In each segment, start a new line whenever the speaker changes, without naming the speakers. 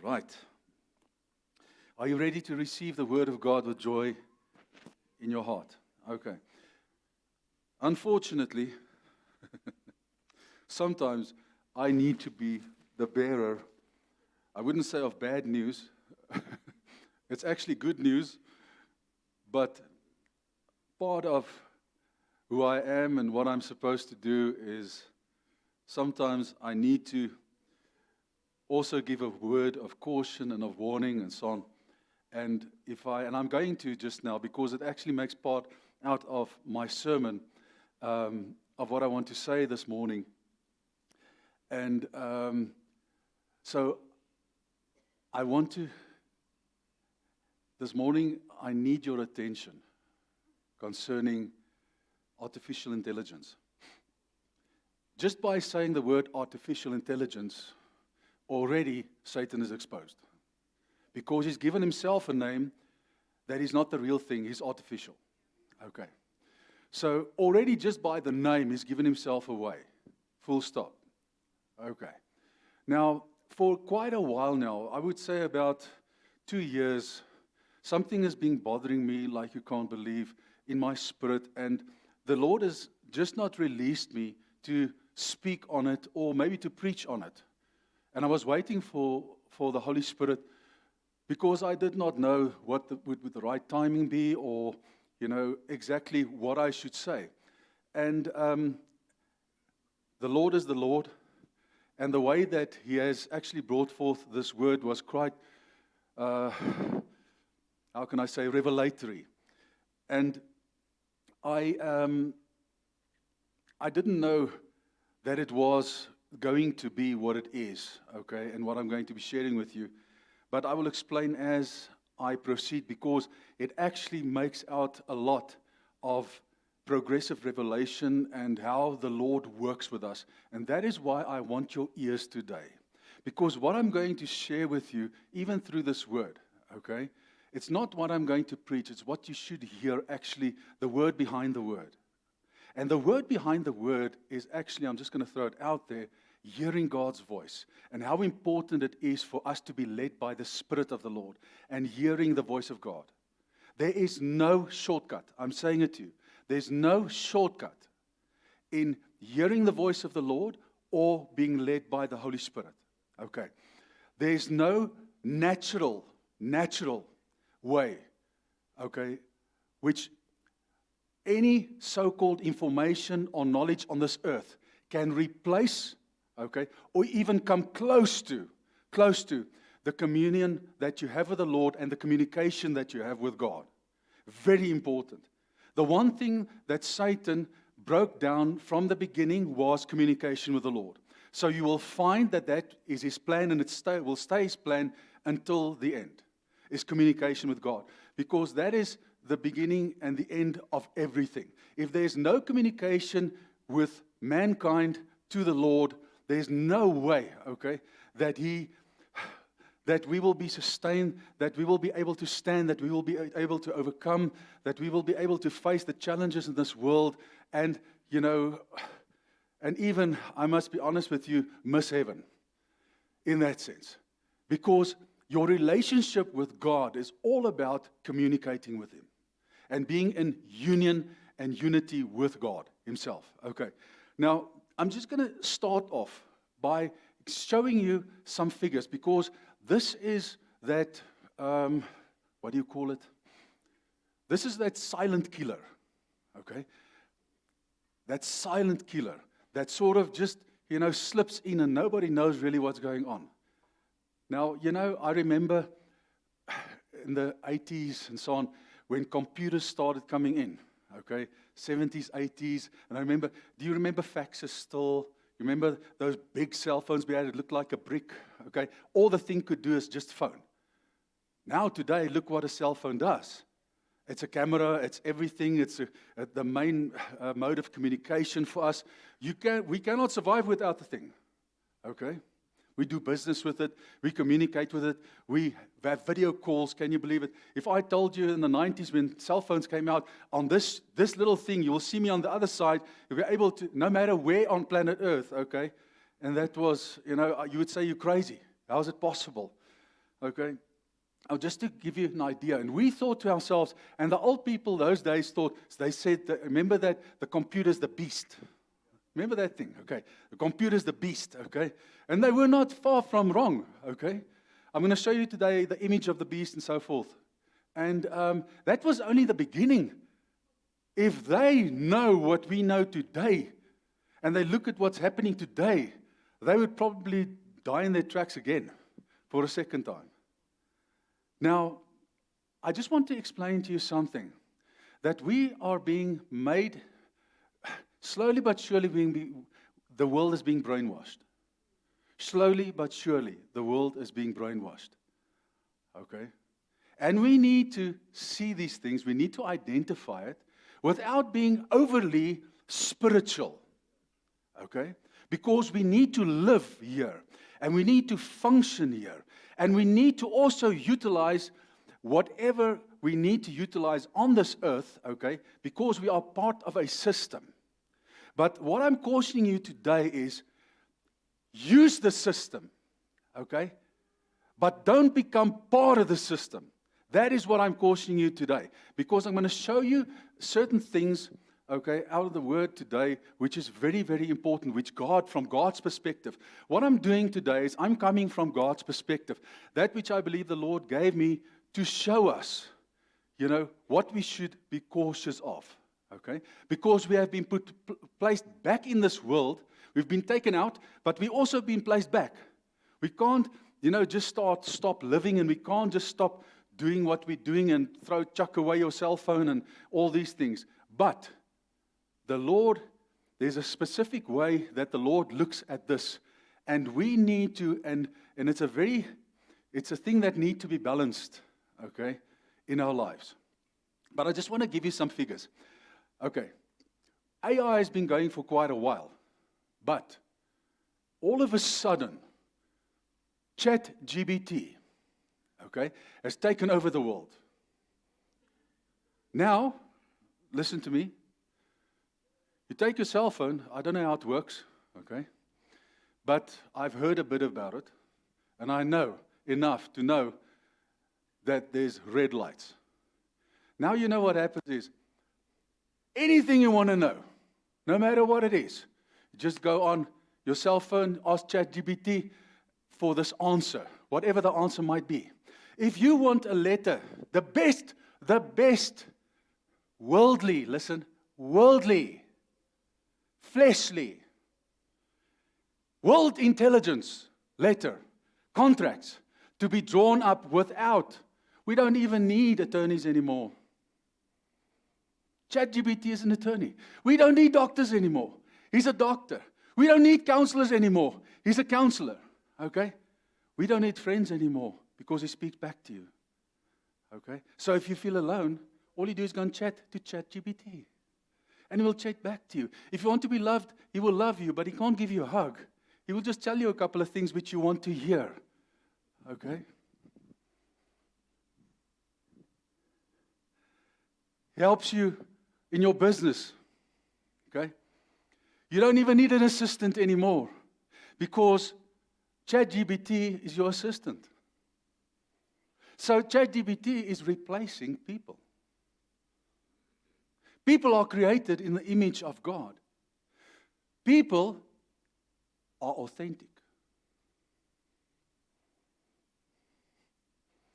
Right. Are you ready to receive the word of God with joy in your heart? Okay. Unfortunately, sometimes I need to be the bearer, I wouldn't say of bad news. It's actually good news, but part of who I am and what I'm supposed to do is sometimes I need to also give a word of caution and of warning and so on. And I'm going to just now because it actually makes part out of my sermon of what I want to say this morning. And so I want to, this morning, I need your attention concerning artificial intelligence. Just by saying the word artificial intelligence, already Satan is exposed. Because he's given himself a name that is not the real thing, he's artificial. Okay. So already just by the name, he's given himself away. Full stop. Okay. Now, for quite a while now, I would say about 2 years, something has been bothering me like you can't believe in my spirit, and the Lord has just not released me to speak on it or maybe to preach on it. And I was waiting for the Holy Spirit because I did not know what would the right timing be or, exactly what I should say. And the Lord is the Lord. And the way that He has actually brought forth this word was quite, revelatory. And I didn't know that it was going to be what it is, okay, and what I'm going to be sharing with you. But I will explain as I proceed because it actually makes out a lot of progressive revelation and how the Lord works with us. And that is why I want your ears today. Because what I'm going to share with you, even through this word, okay, it's not what I'm going to preach, it's what you should hear actually, the word behind the word. And the word behind the word is actually, I'm just going to throw it out there, hearing God's voice and how important it is for us to be led by the Spirit of the Lord and hearing the voice of God. There is no shortcut. I'm saying it to you. There's no shortcut in hearing the voice of the Lord or being led by the Holy Spirit. Okay. There's no natural way, okay, which any so-called information or knowledge on this earth can replace, okay, or even come close to the communion that you have with the Lord and the communication that you have with God. Very important. The one thing that Satan broke down from the beginning was communication with the Lord. So you will find that is his plan, and it will stay his plan until the end, is communication with God. Because that is the beginning and the end of everything. If there's no communication with mankind to the Lord, there's no way, okay, that we will be sustained, that we will be able to stand, that we will be able to overcome, that we will be able to face the challenges in this world, and, and even, I must be honest with you, miss heaven in that sense. Because your relationship with God is all about communicating with Him and being in union and unity with God Himself. Okay. Now, I'm just going to start off by showing you some figures because this is that, what do you call it? This is that silent killer, okay? That silent killer that sort of just, slips in and nobody knows really what's going on. Now, I remember in the 80s and so on, when computers started coming in, okay, 70s, 80s, and I remember, do you remember faxes still? You remember those big cell phones we had? It looked like a brick, okay? All the thing could do is just phone. Now, today, look what a cell phone does. It's a camera, it's everything, it's the main mode of communication for us. We cannot survive without the thing, okay? We do business with it. We communicate with it. We have video calls. Can you believe it? If I told you in the 90s when cell phones came out, on this little thing, you will see me on the other side. We're able to, no matter where on planet Earth, okay? And that was, you would say you're crazy. How is it possible? Okay. Now, just to give you an idea, and we thought to ourselves, and the old people those days thought, they said, remember that the computer's the beast. Remember that thing, okay? The computer's the beast, okay? And they were not far from wrong, okay? I'm going to show you today the image of the beast and so forth. And that was only the beginning. If they know what we know today, and they look at what's happening today, they would probably die in their tracks again for a second time. Now, I just want to explain to you something, that we are being made, slowly but surely, the world is being brainwashed. Slowly but surely, the world is being brainwashed. Okay? And we need to see these things, we need to identify it, without being overly spiritual. Okay? Because we need to live here, and we need to function here. And we need to also utilize whatever we need to utilize on this earth, okay, because we are part of a system. But what I'm cautioning you today is use the system, okay, but don't become part of the system. That is what I'm cautioning you today, because I'm going to show you certain things, okay, out of the Word today, which is very, very important, which from God's perspective. What I'm doing today is I'm coming from God's perspective, that which I believe the Lord gave me to show us, what we should be cautious of, okay? Because we have been placed back in this world. We've been taken out, but we've also been placed back. We can't, just stop living, and we can't just stop doing what we're doing and chuck away your cell phone and all these things. But the Lord, there's a specific way that the Lord looks at this, and we need to, and it's a thing that needs to be balanced, okay, in our lives. But I just want to give you some figures. Okay, AI has been going for quite a while, but all of a sudden, ChatGPT, okay, has taken over the world. Now, listen to me. You take your cell phone, I don't know how it works, okay? But I've heard a bit about it, and I know enough to know that there's red lights. Now you know what happens is, anything you want to know, no matter what it is, just go on your cell phone, ask ChatGPT for this answer, whatever the answer might be. If you want a letter, the best, worldly, fleshly, world intelligence letter, contracts to be drawn up without, we don't even need attorneys anymore. ChatGPT is an attorney. We don't need doctors anymore. He's a doctor. We don't need counselors anymore. He's a counselor. Okay? We don't need friends anymore because he speaks back to you. Okay? So if you feel alone, all you do is go and chat to ChatGPT. And he will chat back to you. If you want to be loved, he will love you, but he can't give you a hug. He will just tell you a couple of things which you want to hear. Okay? He helps you in your business. Okay? You don't even need an assistant anymore because ChatGPT is your assistant. So ChatGPT is replacing people. People are created in the image of God. People are authentic.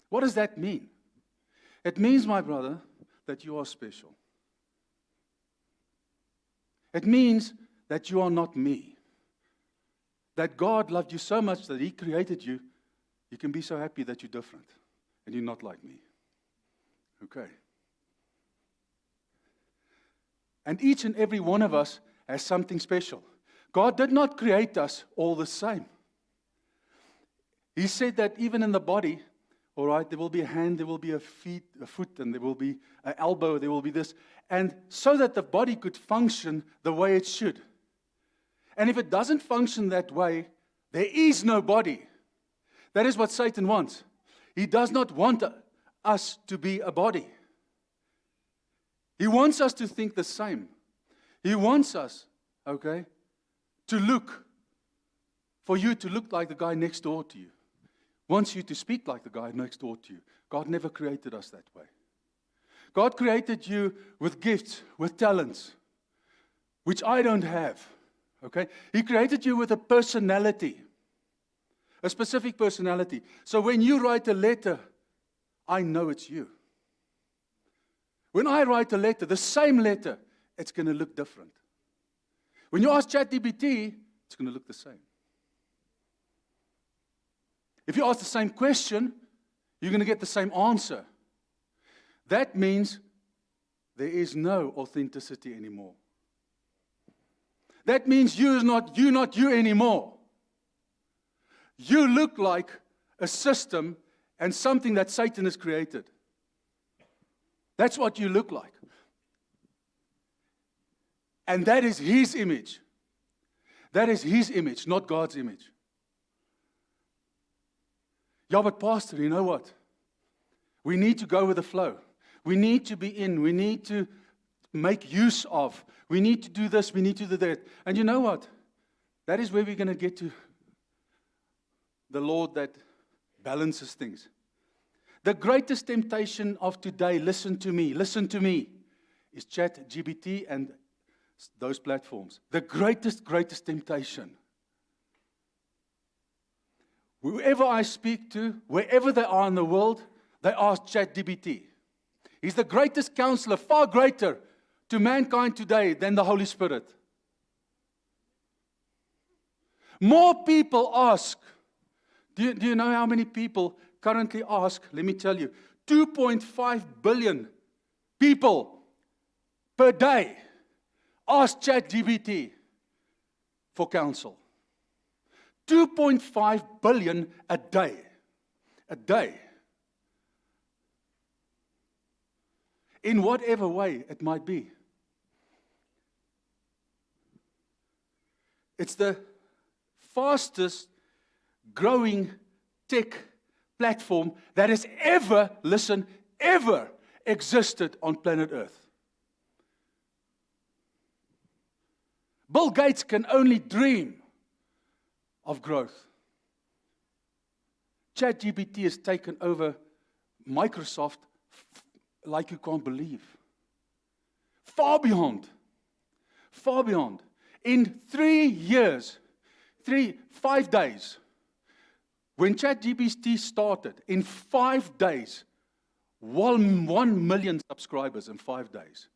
What does that mean? It means, my brother, that you are special. It means that you are not me. That God loved you so much that He created you. You can be so happy that you're different and you're not like me. Okay. And each and every one of us has something special. God did not create us all the same. He said that even in the body, all right, there will be a hand, there will be a foot, and there will be an elbow, there will be this. And so that the body could function the way it should. And if it doesn't function that way, there is no body. That is what Satan wants. He does not want us to be a body. He wants us to think the same. He wants us, okay, to look for you to look like the guy next door to you, wants you to speak like the guy next door to you. God never created us that way. God created you with gifts, with talents, which I don't have. Okay? He created you with a personality, a specific personality. So when you write a letter, I know it's you. When I write a letter, the same letter, it's going to look different. When you ask ChatGPT, it's going to look the same. If you ask the same question, you're going to get the same answer. That means there is no authenticity anymore. That means you're not you anymore. You look like a system and something that Satan has created. That's what you look like. And that is his image. That is his image, not God's image. Yeah, but Pastor, you know what? We need to go with the flow. We need to be in. We need to make use of. We need to do this. We need to do that. And you know what? That is where we're going to get to the Lord that balances things. The greatest temptation of today, listen to me, is ChatGPT and those platforms. The greatest temptation. Whoever I speak to, wherever they are in the world, they ask ChatGPT. He's the greatest counselor, far greater to mankind today than the Holy Spirit. More people ask. Do you know how many people currently ask? Let me tell you. 2.5 billion people per day ask ChatGPT for counsel. 2.5 billion a day. A day. In whatever way it might be. It's the fastest growing tech platform that has ever existed on planet Earth. Bill Gates can only dream of growth. ChatGPT has taken over Microsoft like you can't believe. Far beyond. In 3 years, 5 days, when ChatGPT started, in 5 days, 1 million subscribers in 5 days.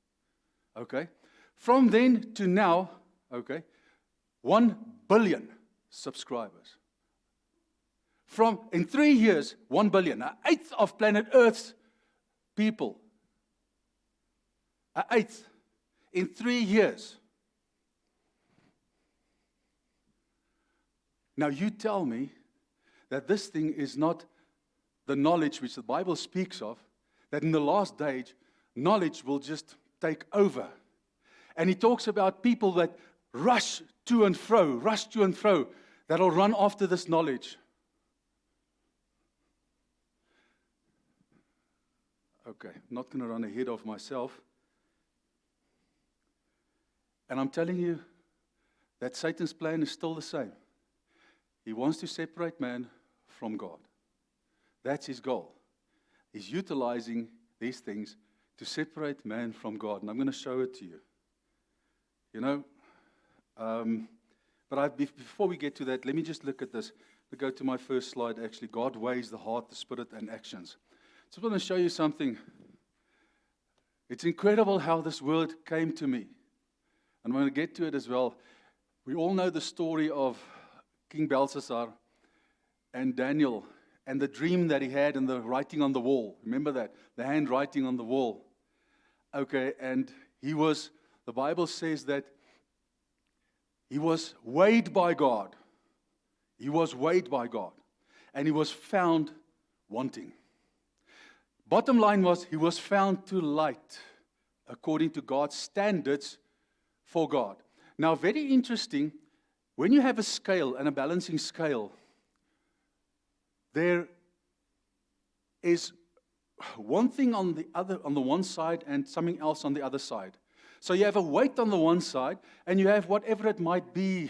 Okay? From then to now, okay, 1 billion subscribers. In 3 years, 1 billion, an eighth of planet Earth's people. An eighth in 3 years. Now you tell me that this thing is not the knowledge which the Bible speaks of, that in the last days, knowledge will just take over. And he talks about people that rush to and fro, that'll run after this knowledge. Okay, I'm not going to run ahead of myself. And I'm telling you that Satan's plan is still the same. He wants to separate man from God. That's his goal. He's utilizing these things to separate man from God. And I'm going to show it to you. You know, before we get to that, let me just look at this. We'll go to my first slide, actually. God weighs the heart, the spirit, and actions. So I want to show you something. It's incredible how this word came to me. And I'm going to get to it as well. We all know the story of King Belshazzar and Daniel and the dream that he had and the writing on the wall. Remember that? The handwriting on the wall. Okay, and the Bible says that he was weighed by God. He was weighed by God. And he was found wanting. Bottom line was, he was found too light according to God's standards for God. Now, very interesting, when you have a scale and a balancing scale, there is one thing on the one side and something else on the other side. So you have a weight on the one side, and you have whatever it might be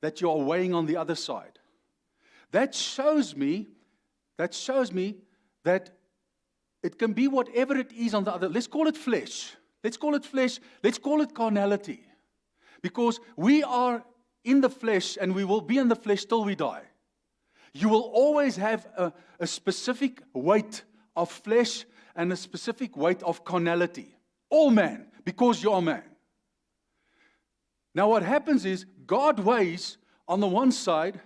that you are weighing on the other side. That shows me that it can be whatever it is on the other. Let's call it flesh. Let's call it flesh. Let's call it carnality. Because we are in the flesh, and we will be in the flesh till we die. You will always have a specific weight of flesh and a specific weight of carnality. All man, because you are man. Now what happens is, God weighs on the one side.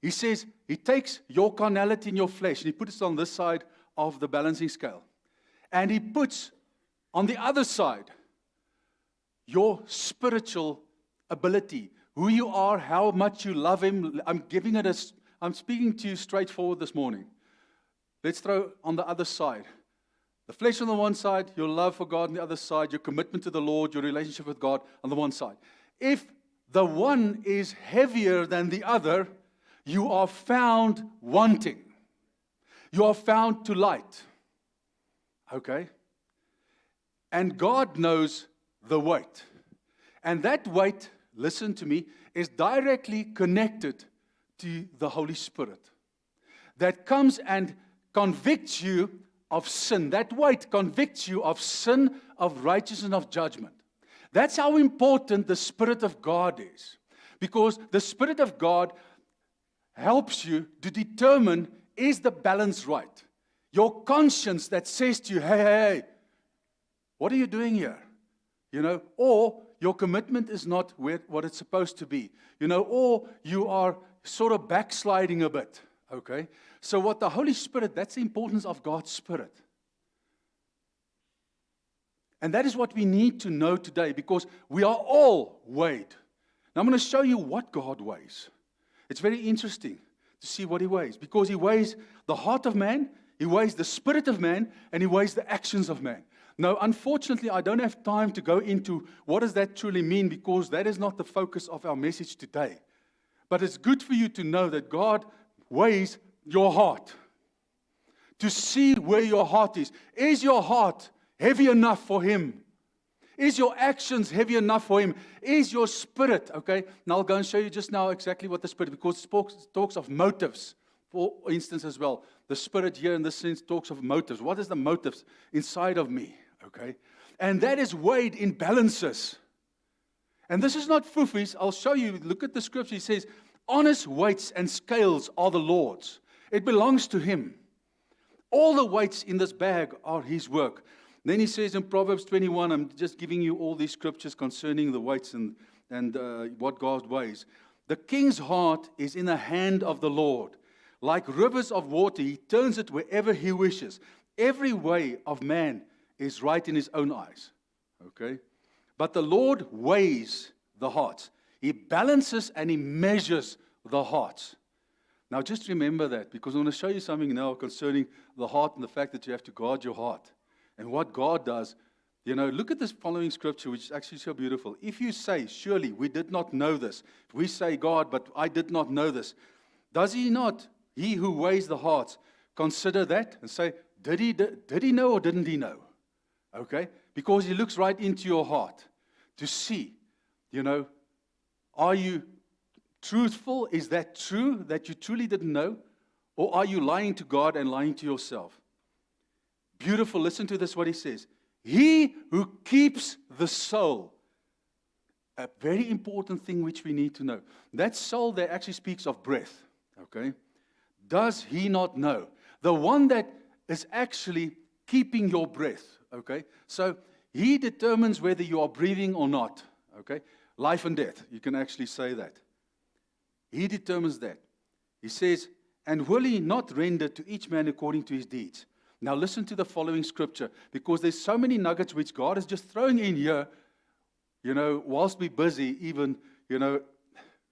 He says, He takes your carnality and your flesh, and He puts it on this side of the balancing scale. And He puts on the other side your spiritual ability, who you are, how much you love Him. I'm speaking to you straightforward this morning. Let's throw on the other side. The flesh on the one side, your love for God on the other side, your commitment to the Lord, your relationship with God on the one side. If the one is heavier than the other, you are found wanting. You are found to light. Okay? And God knows the weight. And that weight, listen to me, is directly connected to the Holy Spirit. That comes and convicts you of sin. That weight convicts you of sin, of righteousness, and of judgment. That's how important the Spirit of God is. Because the Spirit of God helps you to determine, is the balance right? Your conscience that says to you, hey, what are you doing here? Or your commitment is not what it's supposed to be. Or you are sort of backsliding a bit. Okay? So what the Holy Spirit, that's the importance of God's Spirit. And that is what we need to know today, because we are all weighed. Now I'm going to show you what God weighs. It's very interesting to see what He weighs, because He weighs the heart of man, He weighs the spirit of man, and He weighs the actions of man. Now, unfortunately, I don't have time to go into what does that truly mean, because that is not the focus of our message today. But it's good for you to know that God weighs your heart, to see where your heart is. Is your heart heavy enough for Him? Is your actions heavy enough for Him? Is your spirit, okay? Now I'll go and show you just now exactly what the Spirit, because it talks of motives, for instance, as well. The Spirit here in this sense talks of motives. What is the motives inside of me, okay? And that is weighed in balances. And this is not foofies. I'll show you. Look at the scripture. He says, honest weights and scales are the Lord's. It belongs to Him. All the weights in this bag are His work. Then He says in Proverbs 21, I'm just giving you all these scriptures concerning the weights and what God weighs. The king's heart is in the hand of the Lord. Like rivers of water, He turns it wherever He wishes. Every way of man is right in his own eyes. Okay? But the Lord weighs the hearts. He balances and He measures the hearts. Now just remember that, because I want to show you something now concerning the heart and the fact that you have to guard your heart. And what God does, look at this following scripture, which is actually so beautiful. If you say, surely we did not know this. If we say, God, but I did not know this. Does He not, He who weighs the hearts, consider that and say, did he know or didn't He know? Okay? Because He looks right into your heart to see, are you truthful? Is that true that you truly didn't know? Or are you lying to God and lying to yourself? Beautiful. Listen to this, what He says. He who keeps the soul. A very important thing which we need to know. That soul there actually speaks of breath. Okay? Does He not know? The one that is actually keeping your breath. Okay? So He determines whether you are breathing or not. Okay? Life and death. You can actually say that. He determines that. He says, and will He not render to each man according to his deeds? Now listen to the following scripture, because there's so many nuggets which God is just throwing in here, whilst we're busy even,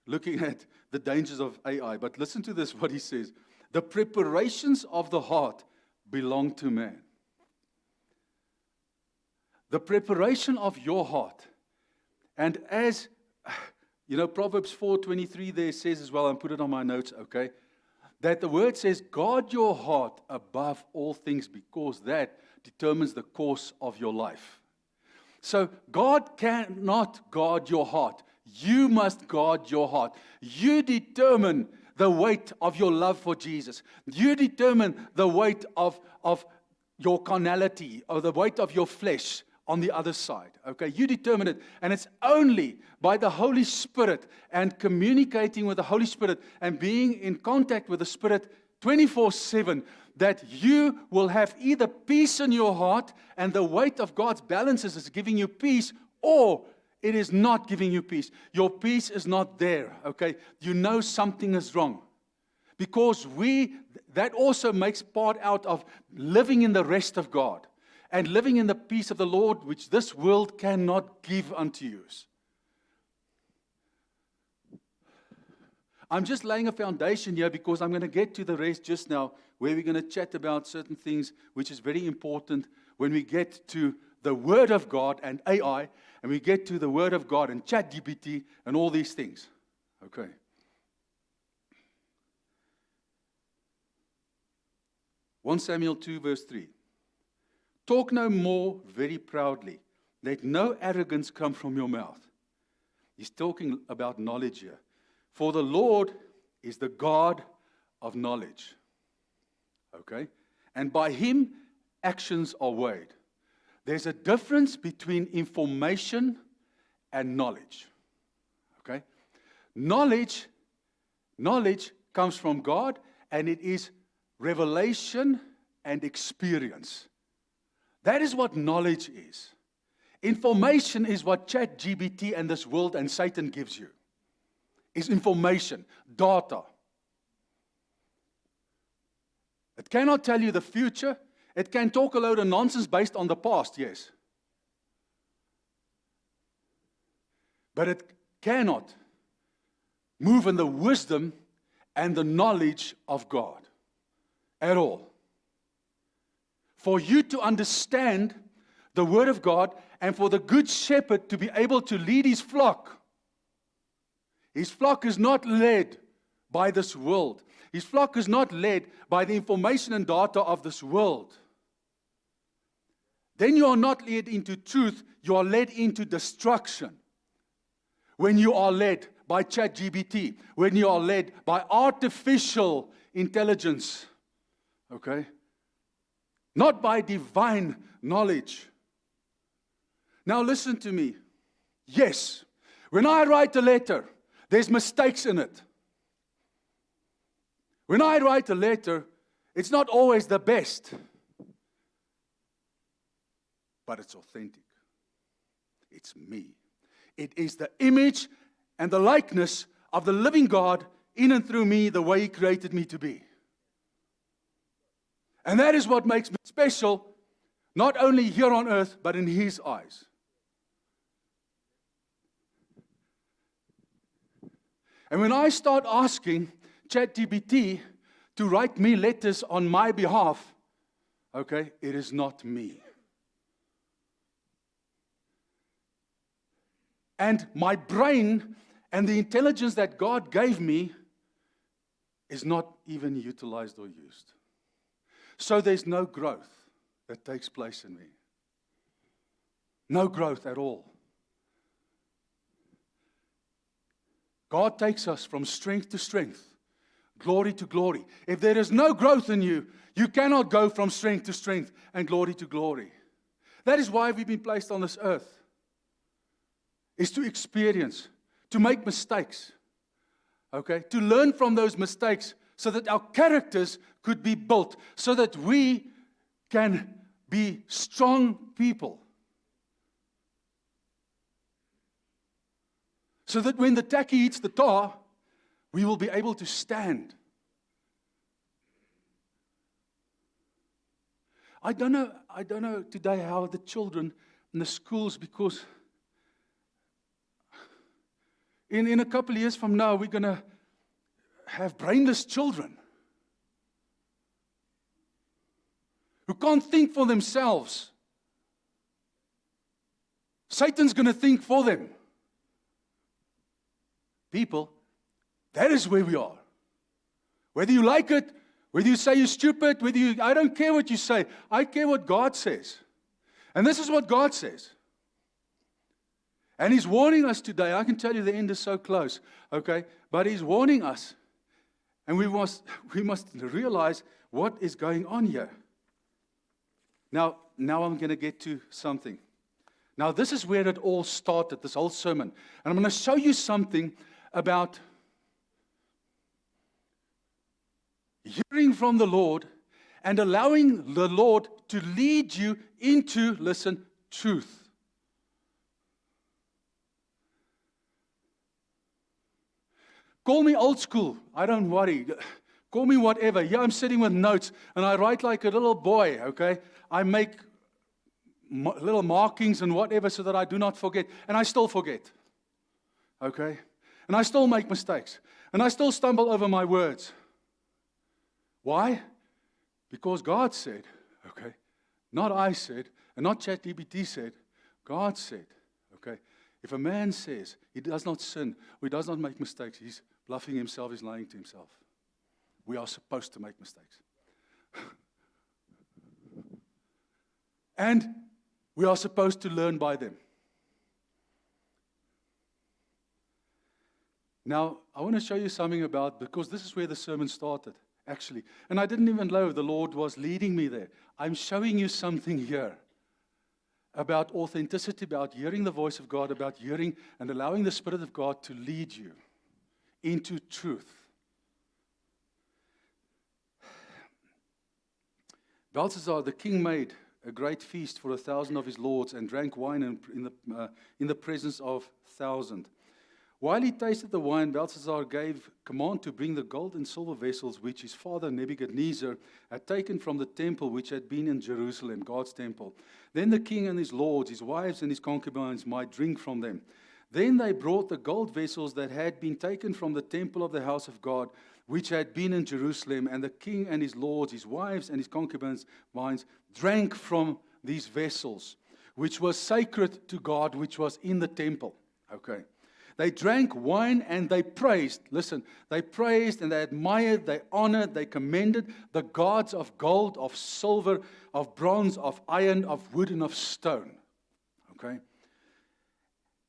looking at the dangers of AI. But listen to this, what He says. The preparations of the heart belong to man. The preparation of your heart. And as, Proverbs 4:23 there says as well, and put it on my notes, okay? That the word says, guard your heart above all things, because that determines the course of your life. So God cannot guard your heart. You must guard your heart. You determine the weight of your love for Jesus. You determine the weight of your carnality or the weight of your flesh on the other side. Okay, you determine it. And it's only by the Holy Spirit and communicating with the Holy Spirit and being in contact with the Spirit 24/7 that you will have either peace in your heart and the weight of God's balances is giving you peace, or it is not giving you peace. Your peace is not there, okay? You know something is wrong. Because that also makes part out of living in the rest of God and living in the peace of the Lord, which this world cannot give unto you. I'm just laying a foundation here because I'm going to get to the rest just now, where we're going to chat about certain things, which is very important when we get to the Word of God and AI, and we get to the Word of God and ChatGPT and all these things. Okay. 1 Samuel 2 verse 3. Talk no more very proudly. Let no arrogance come from your mouth. He's talking about knowledge here. For the Lord is the God of knowledge. Okay? And by Him, actions are weighed. There's a difference between information and knowledge. Okay? Knowledge comes from God, and it is revelation and experience. That is what knowledge is. Information is what ChatGPT and this world and Satan gives you. Is information, data. It cannot tell you the future. It can talk a load of nonsense based on the past, yes. But it cannot move in the wisdom and the knowledge of God at all. For you to understand the Word of God and for the Good Shepherd to be able to lead his flock. His flock is not led by this world. His flock is not led by the information and data of this world. Then you are not led into truth, you are led into destruction. When you are led by ChatGPT, when you are led by artificial intelligence, okay? Not by divine knowledge. Now listen to me. Yes, when I write a letter, there's mistakes in it. When I write a letter, it's not always the best. But it's authentic. It's me. It is the image and the likeness of the living God in and through me, the way He created me to be. And that is what makes me special, not only here on earth, but in His eyes. And when I start asking ChatGPT to write me letters on my behalf, okay, it is not me. And my brain and the intelligence that God gave me is not even utilized or used. So there's no growth that takes place in me. No growth at all. God takes us from strength to strength, glory to glory. If there is no growth in you, you cannot go from strength to strength and glory to glory. That is why we've been placed on this earth, is to experience, to make mistakes, okay? To learn from those mistakes so that our characters could be built, so that we can be strong people. So that when the tacky hits the tar, we will be able to stand. I don't know today how the children in the schools, because in a couple of years from now, we're going to have brainless children who can't think for themselves. Satan's going to think for them. People, that is where we are. Whether you like it, whether you say you're stupid, I don't care what you say. I care what God says. And this is what God says. And He's warning us today. I can tell you the end is so close, okay? But He's warning us. And we must realize what is going on here. Now I'm going to get to something. Now, this is where it all started, this whole sermon. And I'm going to show you something about hearing from the Lord and allowing the Lord to lead you into, listen, truth. Call me old school. I don't worry. Call me whatever. Yeah, I'm sitting with notes, and I write like a little boy, okay? I make little markings and whatever so that I do not forget. And I still forget. Okay? And I still make mistakes. And I still stumble over my words. Why? Because God said, okay? Not I said, and not ChatGPT said. God said, okay? If a man says he does not sin, or he does not make mistakes, he's bluffing himself, he's lying to himself. We are supposed to make mistakes. And we are supposed to learn by them. Now, I want to show you something about, because this is where the sermon started, actually. And I didn't even know the Lord was leading me there. I'm showing you something here about authenticity, about hearing the voice of God, about hearing and allowing the Spirit of God to lead you into truth. Belshazzar, the king, made a great feast for 1,000 of his lords and drank wine in the presence of 1,000. While he tasted the wine, Belshazzar gave command to bring the gold and silver vessels which his father Nebuchadnezzar had taken from the temple which had been in Jerusalem, God's temple. Then the king and his lords, his wives and his concubines might drink from them. Then they brought the gold vessels that had been taken from the temple of the house of God, which had been in Jerusalem, and the king and his lords, his wives and his concubines, drank from these vessels, which was sacred to God, which was in the temple. Okay. They drank wine and they praised. Listen, they praised and they admired, they honored, they commended the gods of gold, of silver, of bronze, of iron, of wood, and of stone. Okay.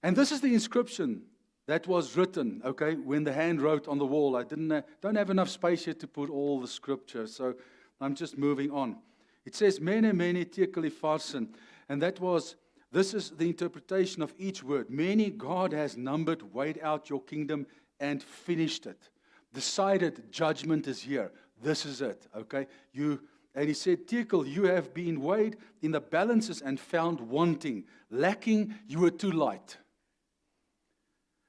And this is the inscription that was written, okay, when the hand wrote on the wall. I don't have enough space here to put all the scripture, so I'm just moving on. It says, Mene, mene, tekel upharsin. And this is the interpretation of each word. Many, God has numbered, weighed out your kingdom, and finished it. Decided judgment is here. This is it, okay? And he said, Tekel, you have been weighed in the balances and found wanting. Lacking, you were too light.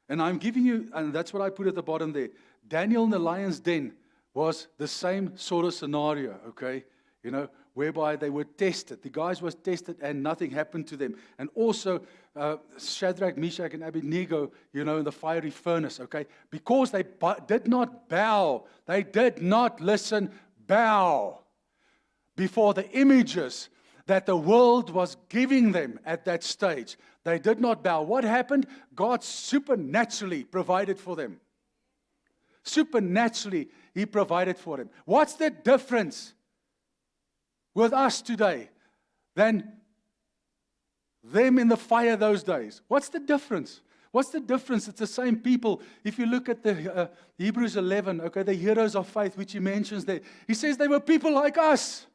And I'm giving you, and that's what I put at the bottom there. Daniel in the lion's den was the same sort of scenario, okay? You know, whereby they were tested. The guys were tested and nothing happened to them. And also Shadrach, Meshach, and Abednego, you know, in the fiery furnace, okay? Because they did not bow. They did not bow before the images that the world was giving them at that stage. They did not bow. What happened? God supernaturally provided for them. Supernaturally, He provided for them. What's the difference with us today than them in the fire those days? What's the difference? What's the difference? It's the same people. If you look at the Hebrews 11, okay, the heroes of faith, which he mentions there, he says they were people like us.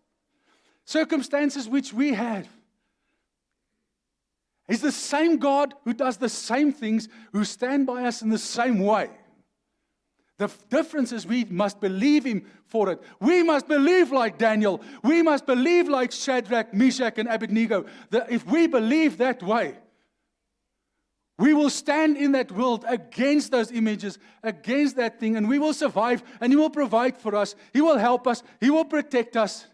Circumstances which we had. He's the same God who does the same things, who stand by us in the same way. The difference is we must believe Him for it. We must believe like Daniel. We must believe like Shadrach, Meshach, and Abednego. That if we believe that way, we will stand in that world against those images, against that thing, and we will survive, and He will provide for us. He will help us. He will protect us.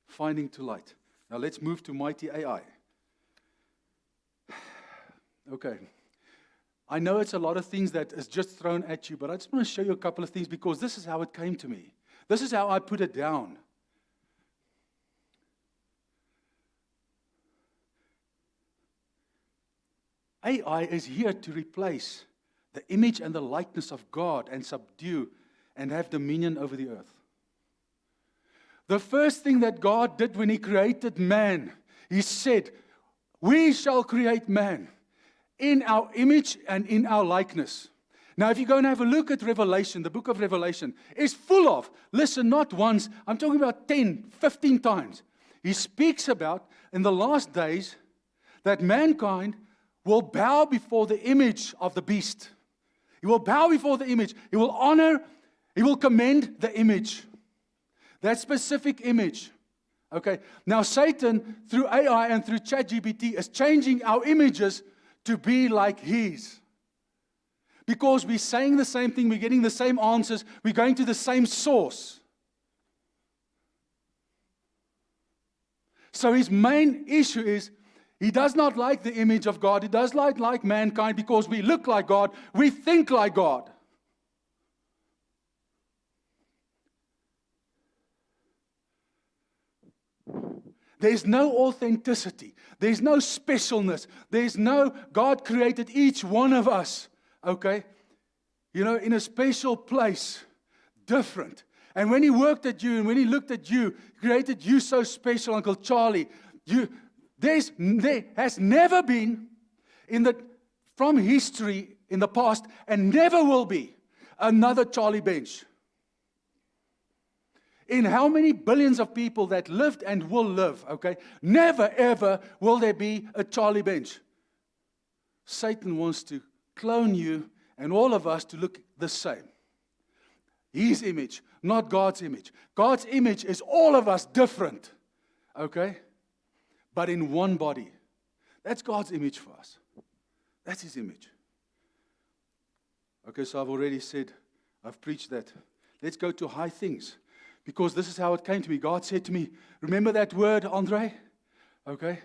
Finding to light. Now let's move to Mighty AI. Okay. I know it's a lot of things that is just thrown at you, but I just want to show you a couple of things because this is how it came to me. This is how I put it down. AI is here to replace the image and the likeness of God and subdue and have dominion over the earth. The first thing that God did when He created man, He said, we shall create man in our image and in our likeness. Now, if you go and have a look at Revelation, the book of Revelation is full of, listen, not once, I'm talking about 10, 15 times. He speaks about, in the last days, that mankind will bow before the image of the beast. He will bow before the image. He will honor, he will commend the image. That specific image. Okay. Now, Satan, through AI and through ChatGPT, is changing our images to be like his. Because we're saying the same thing, we're getting the same answers, we're going to the same source. So his main issue is, he does not like the image of God. He does not like mankind because we look like God, we think like God. There's no authenticity. There's no specialness. There's no, God created each one of us. Okay, in a special place, different. And when He worked at you and when He looked at you, He created you so special, Uncle Charlie. There has never been from history in the past and never will be another Charlie Bench. In how many billions of people that lived and will live, okay, never ever will there be a Charlie Bench. Satan wants to clone you and all of us to look the same. His image, not God's image. God's image is all of us different, okay? But in one body. That's God's image for us. That's His image. Okay, so I've already said, I've preached that. Let's go to high things. Because this is how it came to me. God said to me, remember that word, Andre? Okay?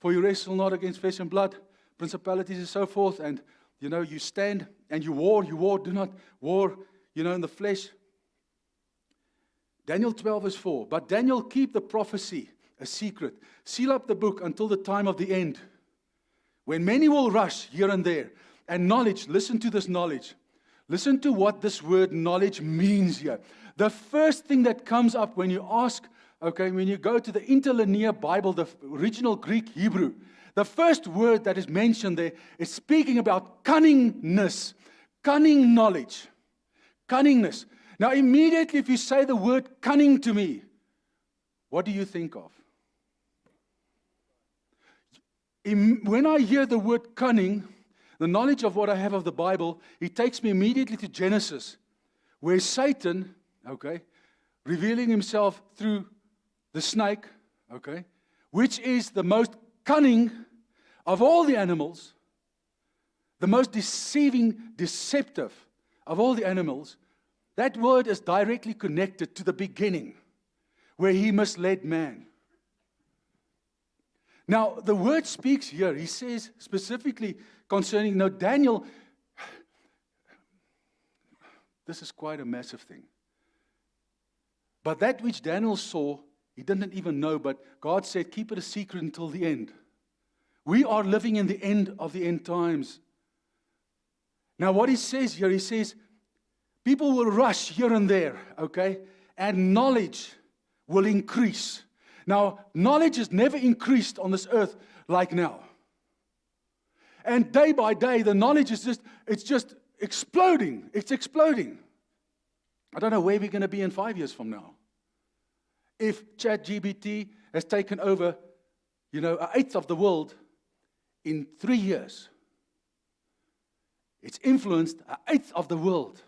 For you wrestle not against flesh and blood, principalities and so forth, and you stand and you war, do not war, in the flesh. Daniel 12 verse 4, but Daniel keep the prophecy a secret, seal up the book until the time of the end, when many will rush here and there, and knowledge, listen to this knowledge, listen to what this word knowledge means here. The first thing that comes up when you ask, okay, when you go to the interlinear Bible, the original Greek Hebrew, the first word that is mentioned there is speaking about cunningness, cunning knowledge, cunningness. Now, immediately if you say the word cunning to me, what do you think of? When I hear the word cunning, the knowledge of what I have of the Bible, it takes me immediately to Genesis, where Satan, okay, revealing himself through the snake, okay, which is the most cunning of all the animals, the most deceptive of all the animals. That word is directly connected to the beginning, where he misled man. Now, the word speaks here. He says specifically concerning, Daniel, this is quite a massive thing. But that which Daniel saw, he didn't even know, but God said, keep it a secret until the end. We are living in the end of the end times. Now, what he says here, he says, people will rush here and there, okay? And knowledge will increase. Now, knowledge has never increased on this earth like now. And day by day, the knowledge is just exploding. It's exploding. I don't know where we're going to be in 5 years from now. If ChatGPT has taken over, an eighth of the world in 3 years, it's influenced an eighth of the world.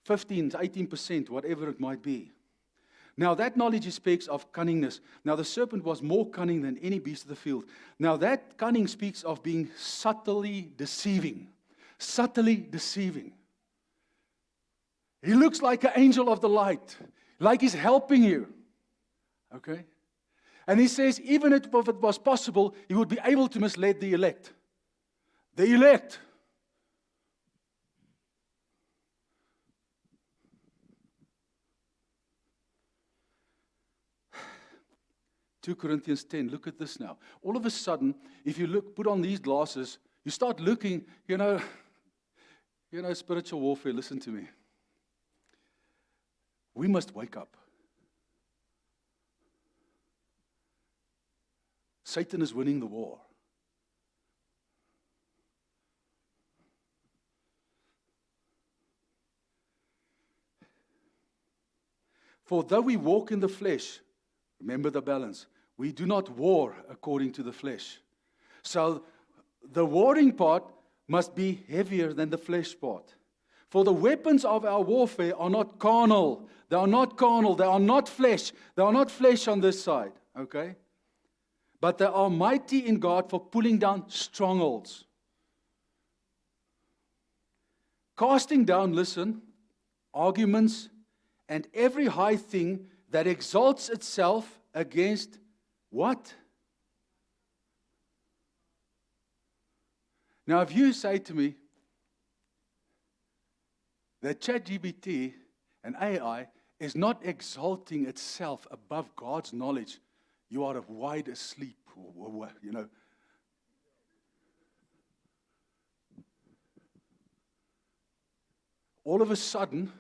15 to 18%, whatever it might be. Now, that knowledge speaks of cunningness. Now, the serpent was more cunning than any beast of the field. Now, that cunning speaks of being subtly deceiving. Subtly deceiving. He looks like an angel of the light, like he's helping you. Okay? And he says, even if it was possible, he would be able to mislead the elect. The elect. (2 Corinthians 10), look at this now. All of a sudden, if you put on these glasses, you start looking, spiritual warfare, listen to me. We must wake up. Satan is winning the war. For though we walk in the flesh, remember the balance, we do not war according to the flesh. So the warring part must be heavier than the flesh part. For the weapons of our warfare are not carnal. They are not carnal. They are not flesh. They are not flesh on this side. Okay? But they are mighty in God for pulling down strongholds. Casting down, listen, arguments and every high thing that exalts itself against what? Now, if you say to me that ChatGPT and AI is not exalting itself above God's knowledge, you are wide asleep, you know. All of a sudden,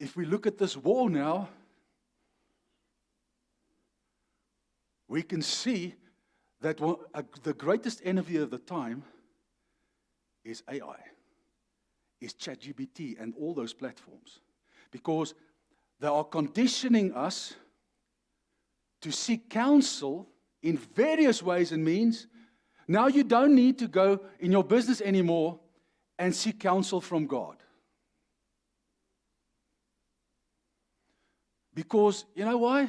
if we look at this war now, we can see that the greatest enemy of the time is AI, is ChatGPT and all those platforms. Because they are conditioning us to seek counsel in various ways and means. Now you don't need to go in your business anymore and seek counsel from God. Because, you know why?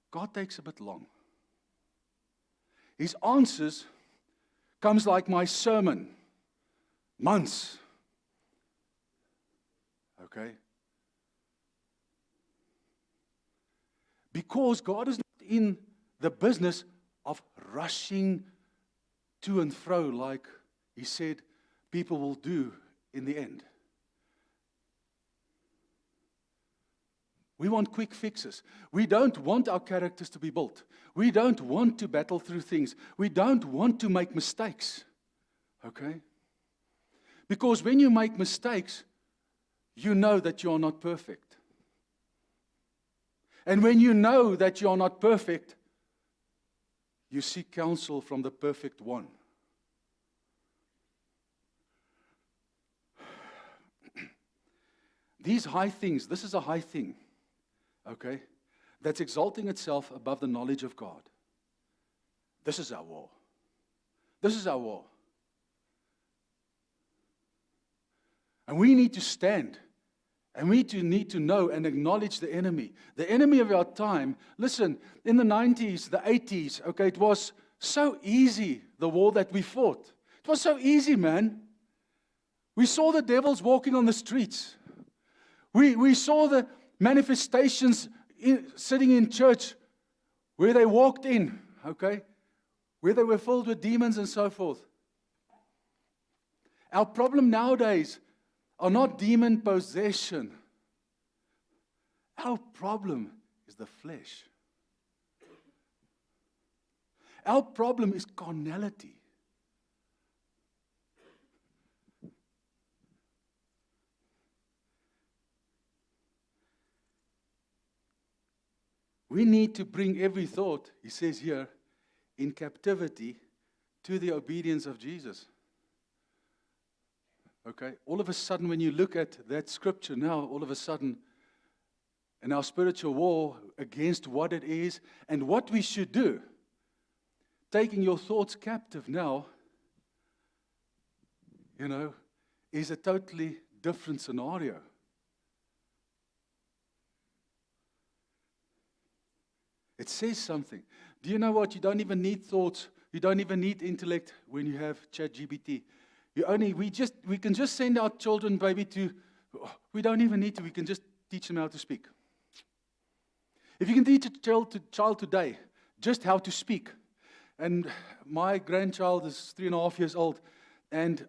God takes a bit long. His answers comes like my sermon. Months. Okay? Because God is not in the business of rushing to and fro like He said people will do in the end. We want quick fixes. We don't want our characters to be built. We don't want to battle through things. We don't want to make mistakes. Okay? Because when you make mistakes, you know that you are not perfect. And when you know that you are not perfect, you seek counsel from the perfect one. These high things, this is a high thing. Okay, that's exalting itself above the knowledge of God. This is our war. This is our war. And we need to stand. And we need to know and acknowledge the enemy. The enemy of our time. Listen, in the 90s, the 80s, okay, it was so easy, the war that we fought. It was so easy, man. We saw the devils walking on the streets. We saw the manifestations sitting in church where they walked in, okay, where they were filled with demons and so forth. Our problem nowadays are not demon possession. Our problem is the flesh. Our problem is carnality. We need to bring every thought, he says here, in captivity to the obedience of Jesus. Okay? All of a sudden, when you look at that scripture now, all of a sudden, in our spiritual war against what it is and what we should do, taking your thoughts captive now, you know, is a totally different scenario. It says something. Do you know what? You don't even need thoughts. You don't even need intellect when you have ChatGPT. We can just send our children, baby, we don't even need to. We can just teach them how to speak. If you can teach a child today just how to speak, and my grandchild is 3.5 years old, and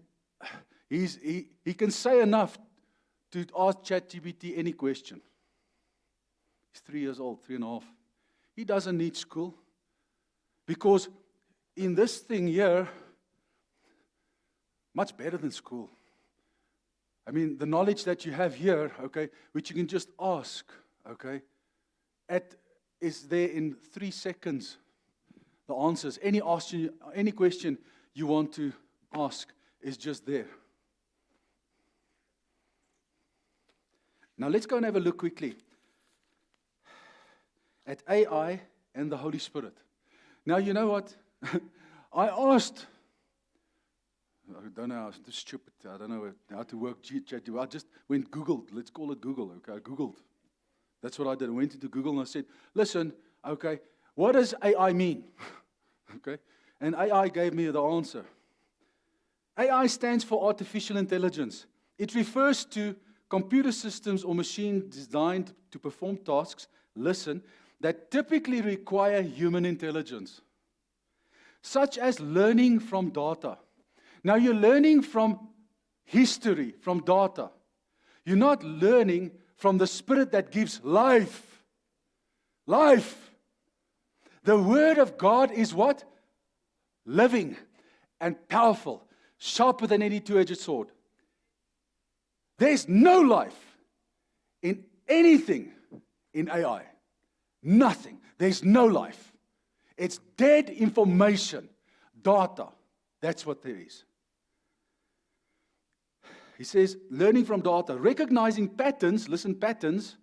he can say enough to ask ChatGPT any question. He's 3 years old, 3.5. He doesn't need school. Because in this thing here, much better than school. I mean, the knowledge that you have here, okay, which you can just ask, okay, is there in 3 seconds. The answers, any question you want to ask is just there. Now let's go and have a look quickly at AI and the Holy Spirit. Now you know what? I asked, I don't know, I'm stupid, I don't know how to work ChatGPT. I just went Googled, let's call it Google, okay, I Googled. That's what I did. I went into Google and I said, listen, okay, what does AI mean? Okay, and AI gave me the answer. AI stands for artificial intelligence. It refers to computer systems or machines designed to perform tasks, listen, that typically require human intelligence, such as learning from data. Now you're learning from history, from data. You're not learning from the Spirit that gives life. Life. The Word of God is what? Living and powerful, sharper than any two-edged sword. There's no life in anything in AI. Nothing. There's no life. It's dead information, data. That's what there is. He says, learning from data, recognizing patterns, listen, patterns,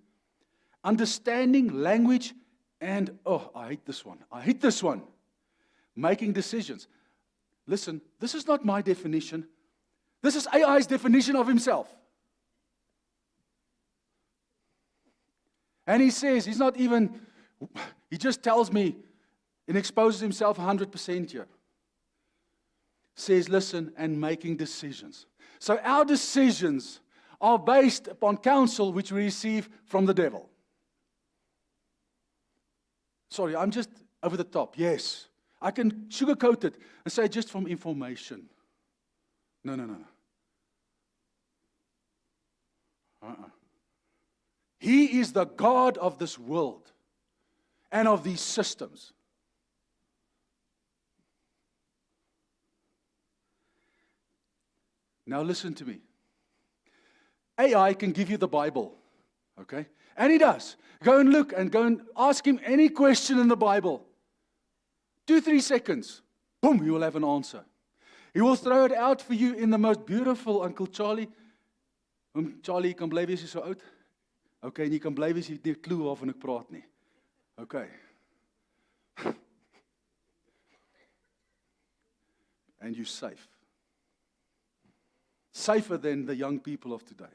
understanding language, and, I hate this one. Making decisions. Listen, this is not my definition. This is AI's definition of himself. And he says, he just tells me and exposes himself 100% here. Says, listen, and making decisions. So our decisions are based upon counsel which we receive from the devil. Sorry, I'm just over the top. Yes, I can sugarcoat it and say just from information. No. He is the God of this world and of these systems. Now listen to me. AI can give you the Bible, okay? And he does. Go and look and go and ask him any question in the Bible. 2-3 seconds. Boom, you will have an answer. He will throw it out for you in the most beautiful, Uncle Charlie. Charlie, jy kan bly wees jy so oud. Okay, en jy kan bly wees jy het nie 'n klou waarvan ek praat nie. Okay. And you're safe. Safer than the young people of today.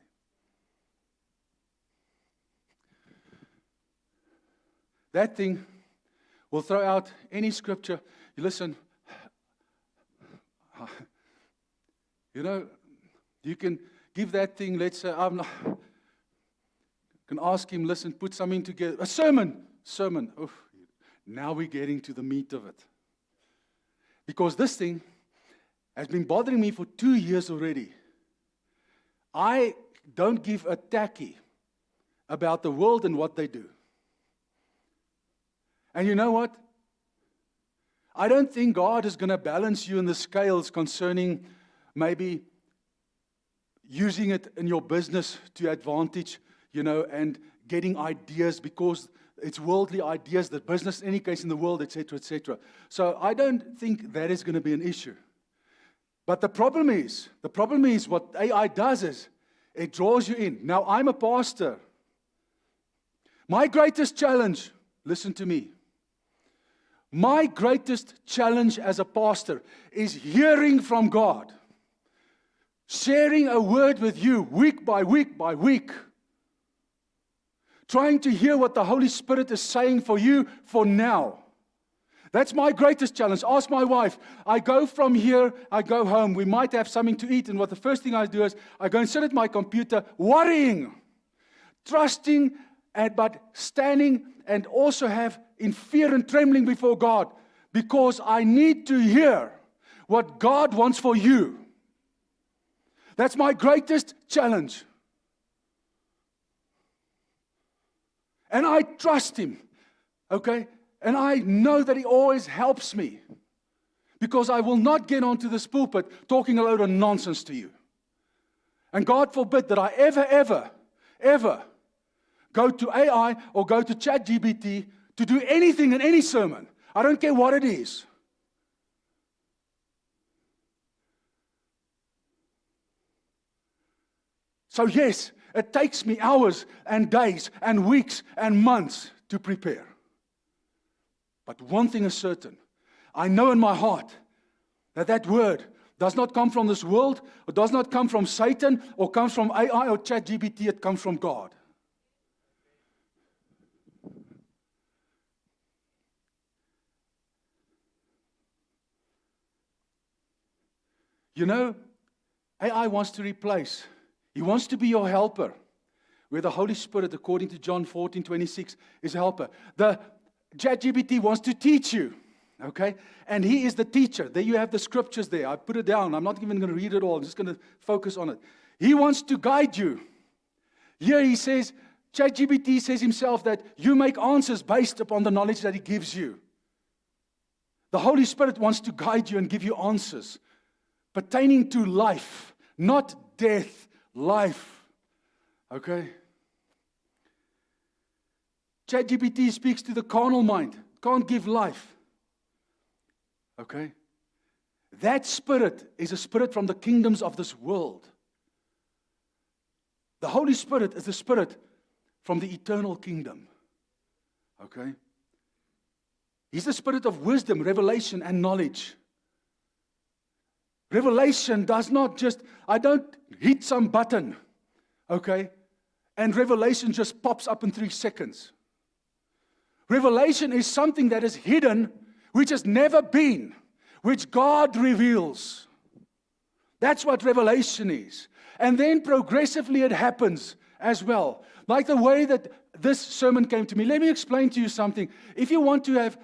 That thing will throw out any scripture. You listen, you can give that thing, let's say, can ask him, listen, put something together. A sermon. Oh, now we're getting to the meat of it. Because this thing has been bothering me for 2 years already. I don't give a tacky about the world and what they do. And you know what? I don't think God is going to balance you in the scales concerning maybe using it in your business to advantage, and getting ideas because it's worldly ideas, that business, in any case in the world, etc., etc. So I don't think that is going to be an issue. But the problem is what AI does is it draws you in. Now, I'm a pastor. My greatest challenge, listen to me. My greatest challenge as a pastor is hearing from God. Sharing a word with you week by week by week. Trying to hear what the Holy Spirit is saying for you for now. That's my greatest challenge. Ask my wife. I go from here, I go home. We might have something to eat. And what the first thing I do is I go and sit at my computer worrying, trusting, but standing and also have in fear and trembling before God. Because I need to hear what God wants for you. That's my greatest challenge. And I trust Him. Okay? And I know that He always helps me. Because I will not get onto this pulpit talking a load of nonsense to you. And God forbid that I ever go to AI or go to ChatGPT to do anything in any sermon. I don't care what it is. So yes, it takes me hours and days and weeks and months to prepare. But one thing is certain. I know in my heart that word does not come from this world, it does not come from Satan, or comes from AI or ChatGPT, it comes from God. You know, AI wants to replace. He wants to be your helper. Where the Holy Spirit, according to John 14:26, is a helper. The ChatGPT wants to teach you. Okay? And he is the teacher. There you have the scriptures there. I put it down. I'm not even going to read it all. I'm just going to focus on it. He wants to guide you. Here he says, ChatGPT says himself that you make answers based upon the knowledge that he gives you. The Holy Spirit wants to guide you and give you answers pertaining to life, not death, life. Okay? ChatGPT speaks to the carnal mind. Can't give life. Okay? That spirit is a spirit from the kingdoms of this world. The Holy Spirit is the spirit from the eternal kingdom. Okay? He's the spirit of wisdom, revelation, and knowledge. Revelation does not just, I don't hit some button, okay, and revelation just pops up in 3 seconds. Revelation is something that is hidden, which has never been, which God reveals. That's what revelation is. And then progressively it happens as well. Like the way that this sermon came to me. Let me explain to you something. If you want to have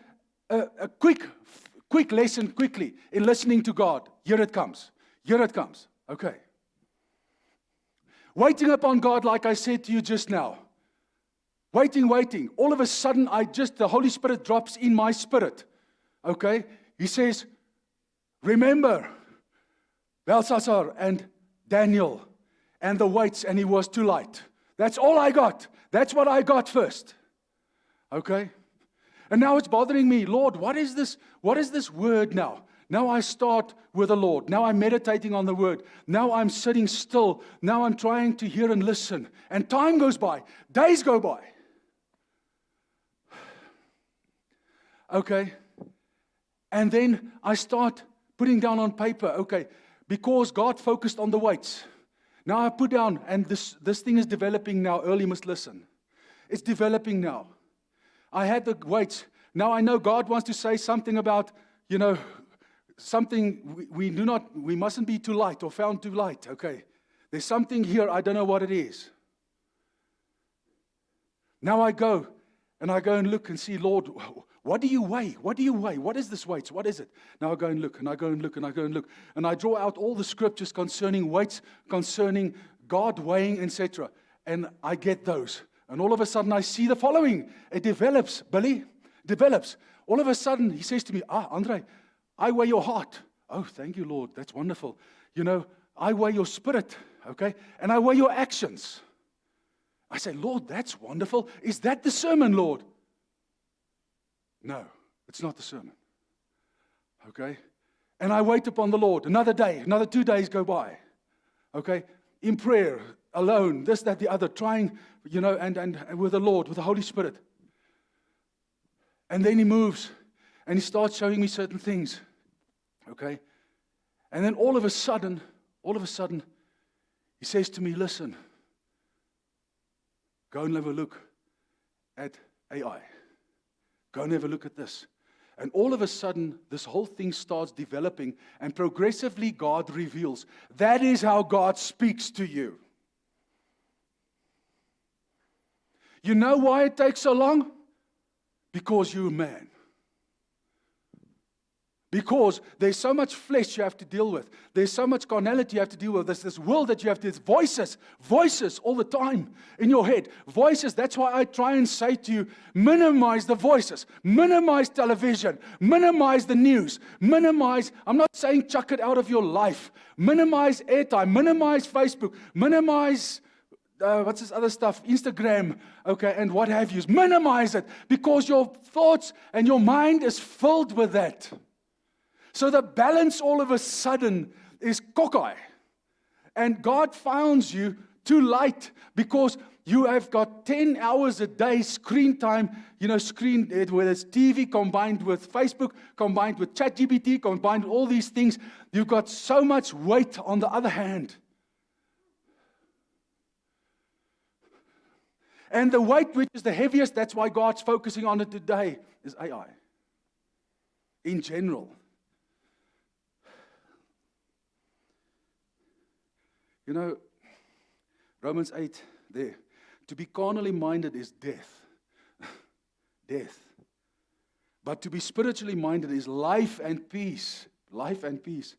a quick lesson quickly in listening to God, here it comes. Here it comes. Okay. Waiting upon God, like I said to you just now. Waiting. All of a sudden, the Holy Spirit drops in my spirit. Okay? He says, remember Belshazzar and Daniel and the weights, and he was too light. That's all I got. That's what I got first. Okay? And now it's bothering me. Lord, what is this? What is this word now? Now I start with the Lord. Now I'm meditating on the word. Now I'm sitting still. Now I'm trying to hear and listen. And time goes by. Days go by. Okay? And then I start putting down on paper, okay, because God focused on the weights. Now I put down, and this thing is developing now. Early must listen. It's developing now. I had the weights. Now I know God wants to say something about, something we mustn't be too light or found too light. Okay. There's something here, I don't know what it is. Now I go and look and see, Lord, what do you weigh? What do you weigh? What is this weights? What is it? Now I go and look, and I go and look, and I go and look. And I draw out all the scriptures concerning weights, concerning God weighing, etc. And I get those. And all of a sudden I see the following. It develops, Billy. Develops. All of a sudden he says to me, Andre, I weigh your heart. Oh, thank you, Lord. That's wonderful. I weigh your spirit, okay? And I weigh your actions. I say, Lord, that's wonderful. Is that the sermon, Lord? No, it's not the sermon. Okay? And I wait upon the Lord. Another day, another 2 days go by. Okay? In prayer, alone, this, that, the other, trying, and with the Lord, with the Holy Spirit. And then he moves, and he starts showing me certain things. Okay? And then all of a sudden, he says to me, listen, go and have a look at AI. Go and have a look at this. And all of a sudden, this whole thing starts developing, and progressively God reveals. That is how God speaks to you. You know why it takes so long? Because you're a man. Because there's so much flesh you have to deal with. There's so much carnality you have to deal with. There's this world that you have to, voices all the time in your head. Voices, that's why I try and say to you, minimize the voices. Minimize television. Minimize the news. I'm not saying chuck it out of your life. Minimize airtime. Minimize Facebook. Minimize what's this other stuff? Instagram, okay, and what have you. Minimize it because your thoughts and your mind is filled with that. So the balance all of a sudden is cockeye. And God founds you too light because you have got 10 hours a day screen time, whether it's TV combined with Facebook, combined with ChatGPT, combined with all these things. You've got so much weight on the other hand. And the weight which is the heaviest, that's why God's focusing on it today, is AI. In general. Romans 8, there. To be carnally minded is death. Death. But to be spiritually minded is life and peace. Life and peace.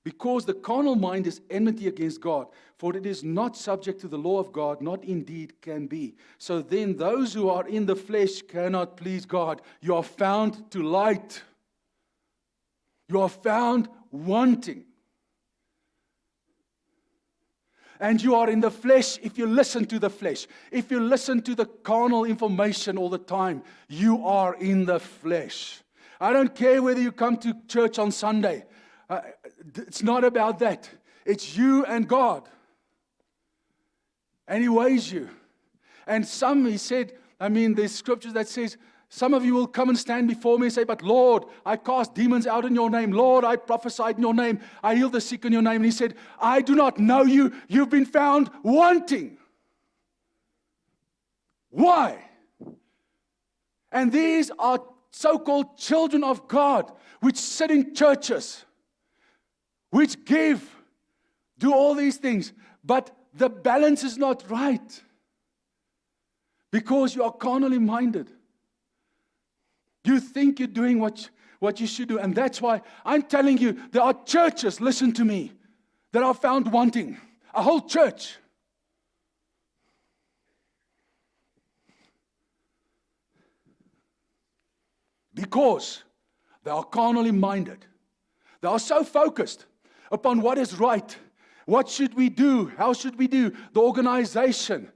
Because the carnal mind is enmity against God, for it is not subject to the law of God, not indeed can be. So then those who are in the flesh cannot please God. You are found to light. You are found wanting. And you are in the flesh if you listen to the flesh. If you listen to the carnal information all the time, you are in the flesh. I don't care whether you come to church on Sunday. It's not about that. It's you and God. And He weighs you. And He said, there's scriptures that says, some of you will come and stand before me and say, but Lord, I cast demons out in your name. Lord, I prophesied in your name. I healed the sick in your name. And He said, I do not know you. You've been found wanting. Why? And these are so-called children of God, which sit in churches, which do all these things. But the balance is not right. Because you are carnally minded. You think you're doing what you should do. And that's why I'm telling you, there are churches, listen to me, that are found wanting. A whole church. Because they are carnally minded. They are so focused upon what is right. What should we do? How should we do? The organization.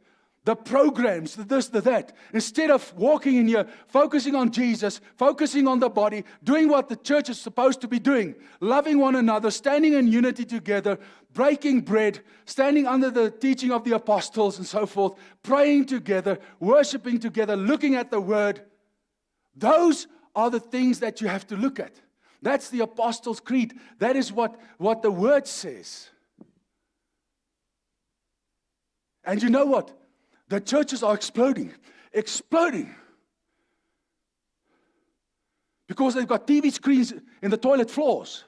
The programs, the this, the that. Instead of walking in here, focusing on Jesus, focusing on the body, doing what the church is supposed to be doing, loving one another, standing in unity together, breaking bread, standing under the teaching of the apostles and so forth, praying together, worshiping together, looking at the Word. Those are the things that you have to look at. That's the Apostles' Creed. That is what the Word says. And you know what? The churches are exploding. Because they've got TV screens in the toilet floors.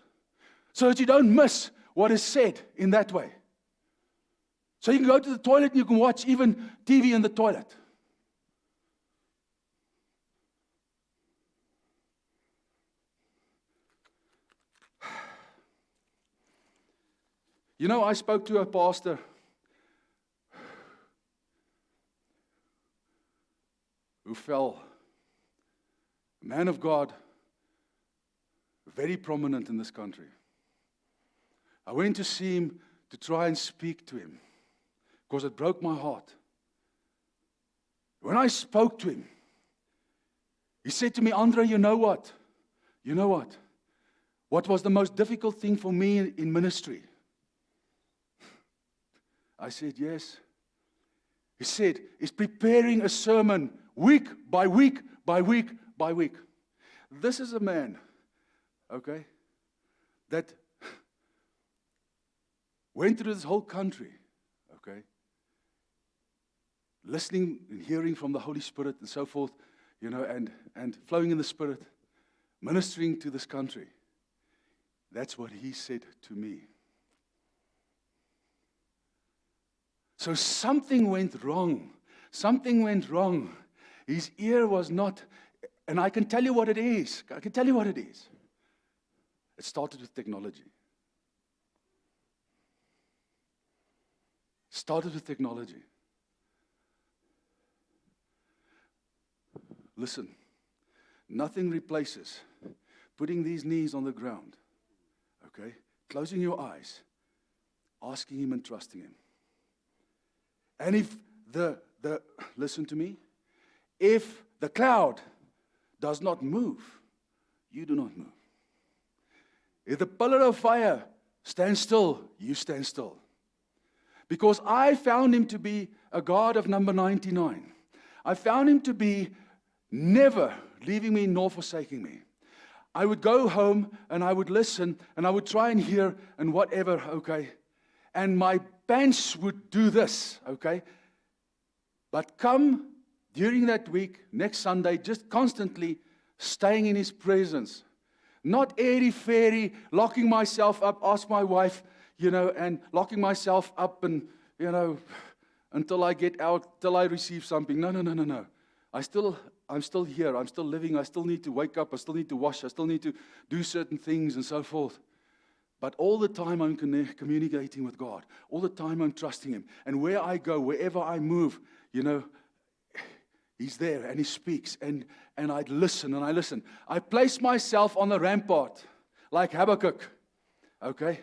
So that you don't miss what is said in that way. So you can go to the toilet and you can watch even TV in the toilet. I spoke to a pastor who fell, a man of God, very prominent in this country. I went to see him to try and speak to him because it broke my heart. When I spoke to him, he said to me, Andre, you know what? What was the most difficult thing for me in ministry? I said, yes. He said, is preparing a sermon week by week by week by week. This is a man, okay, that went through this whole country, okay, listening and hearing from the Holy Spirit and so forth, and flowing in the Spirit, ministering to this country. That's what he said to me. So something went wrong. His ear was not, and I can tell you what it is. It started with technology. Started with technology. Listen, nothing replaces putting these knees on the ground, okay? Closing your eyes, asking Him and trusting Him. And if listen to me, if the cloud does not move, you do not move. If the pillar of fire stands still, you stand still. Because I found Him to be a God of number 99. I found Him to be never leaving me nor forsaking me. I would go home and I would listen and I would try and hear and whatever, okay? And my pants would do this, okay? But come during that week, next Sunday, just constantly staying in His presence. Not airy-fairy, locking myself up, ask my wife, and locking myself up and, until I get out, till I receive something. No. I'm still here. I'm still living. I still need to wake up. I still need to wash. I still need to do certain things and so forth. But all the time I'm communicating with God. All the time I'm trusting Him. And where I go, wherever I move, He's there and He speaks. And I listen and I listen. I place myself on the rampart like Habakkuk. Okay?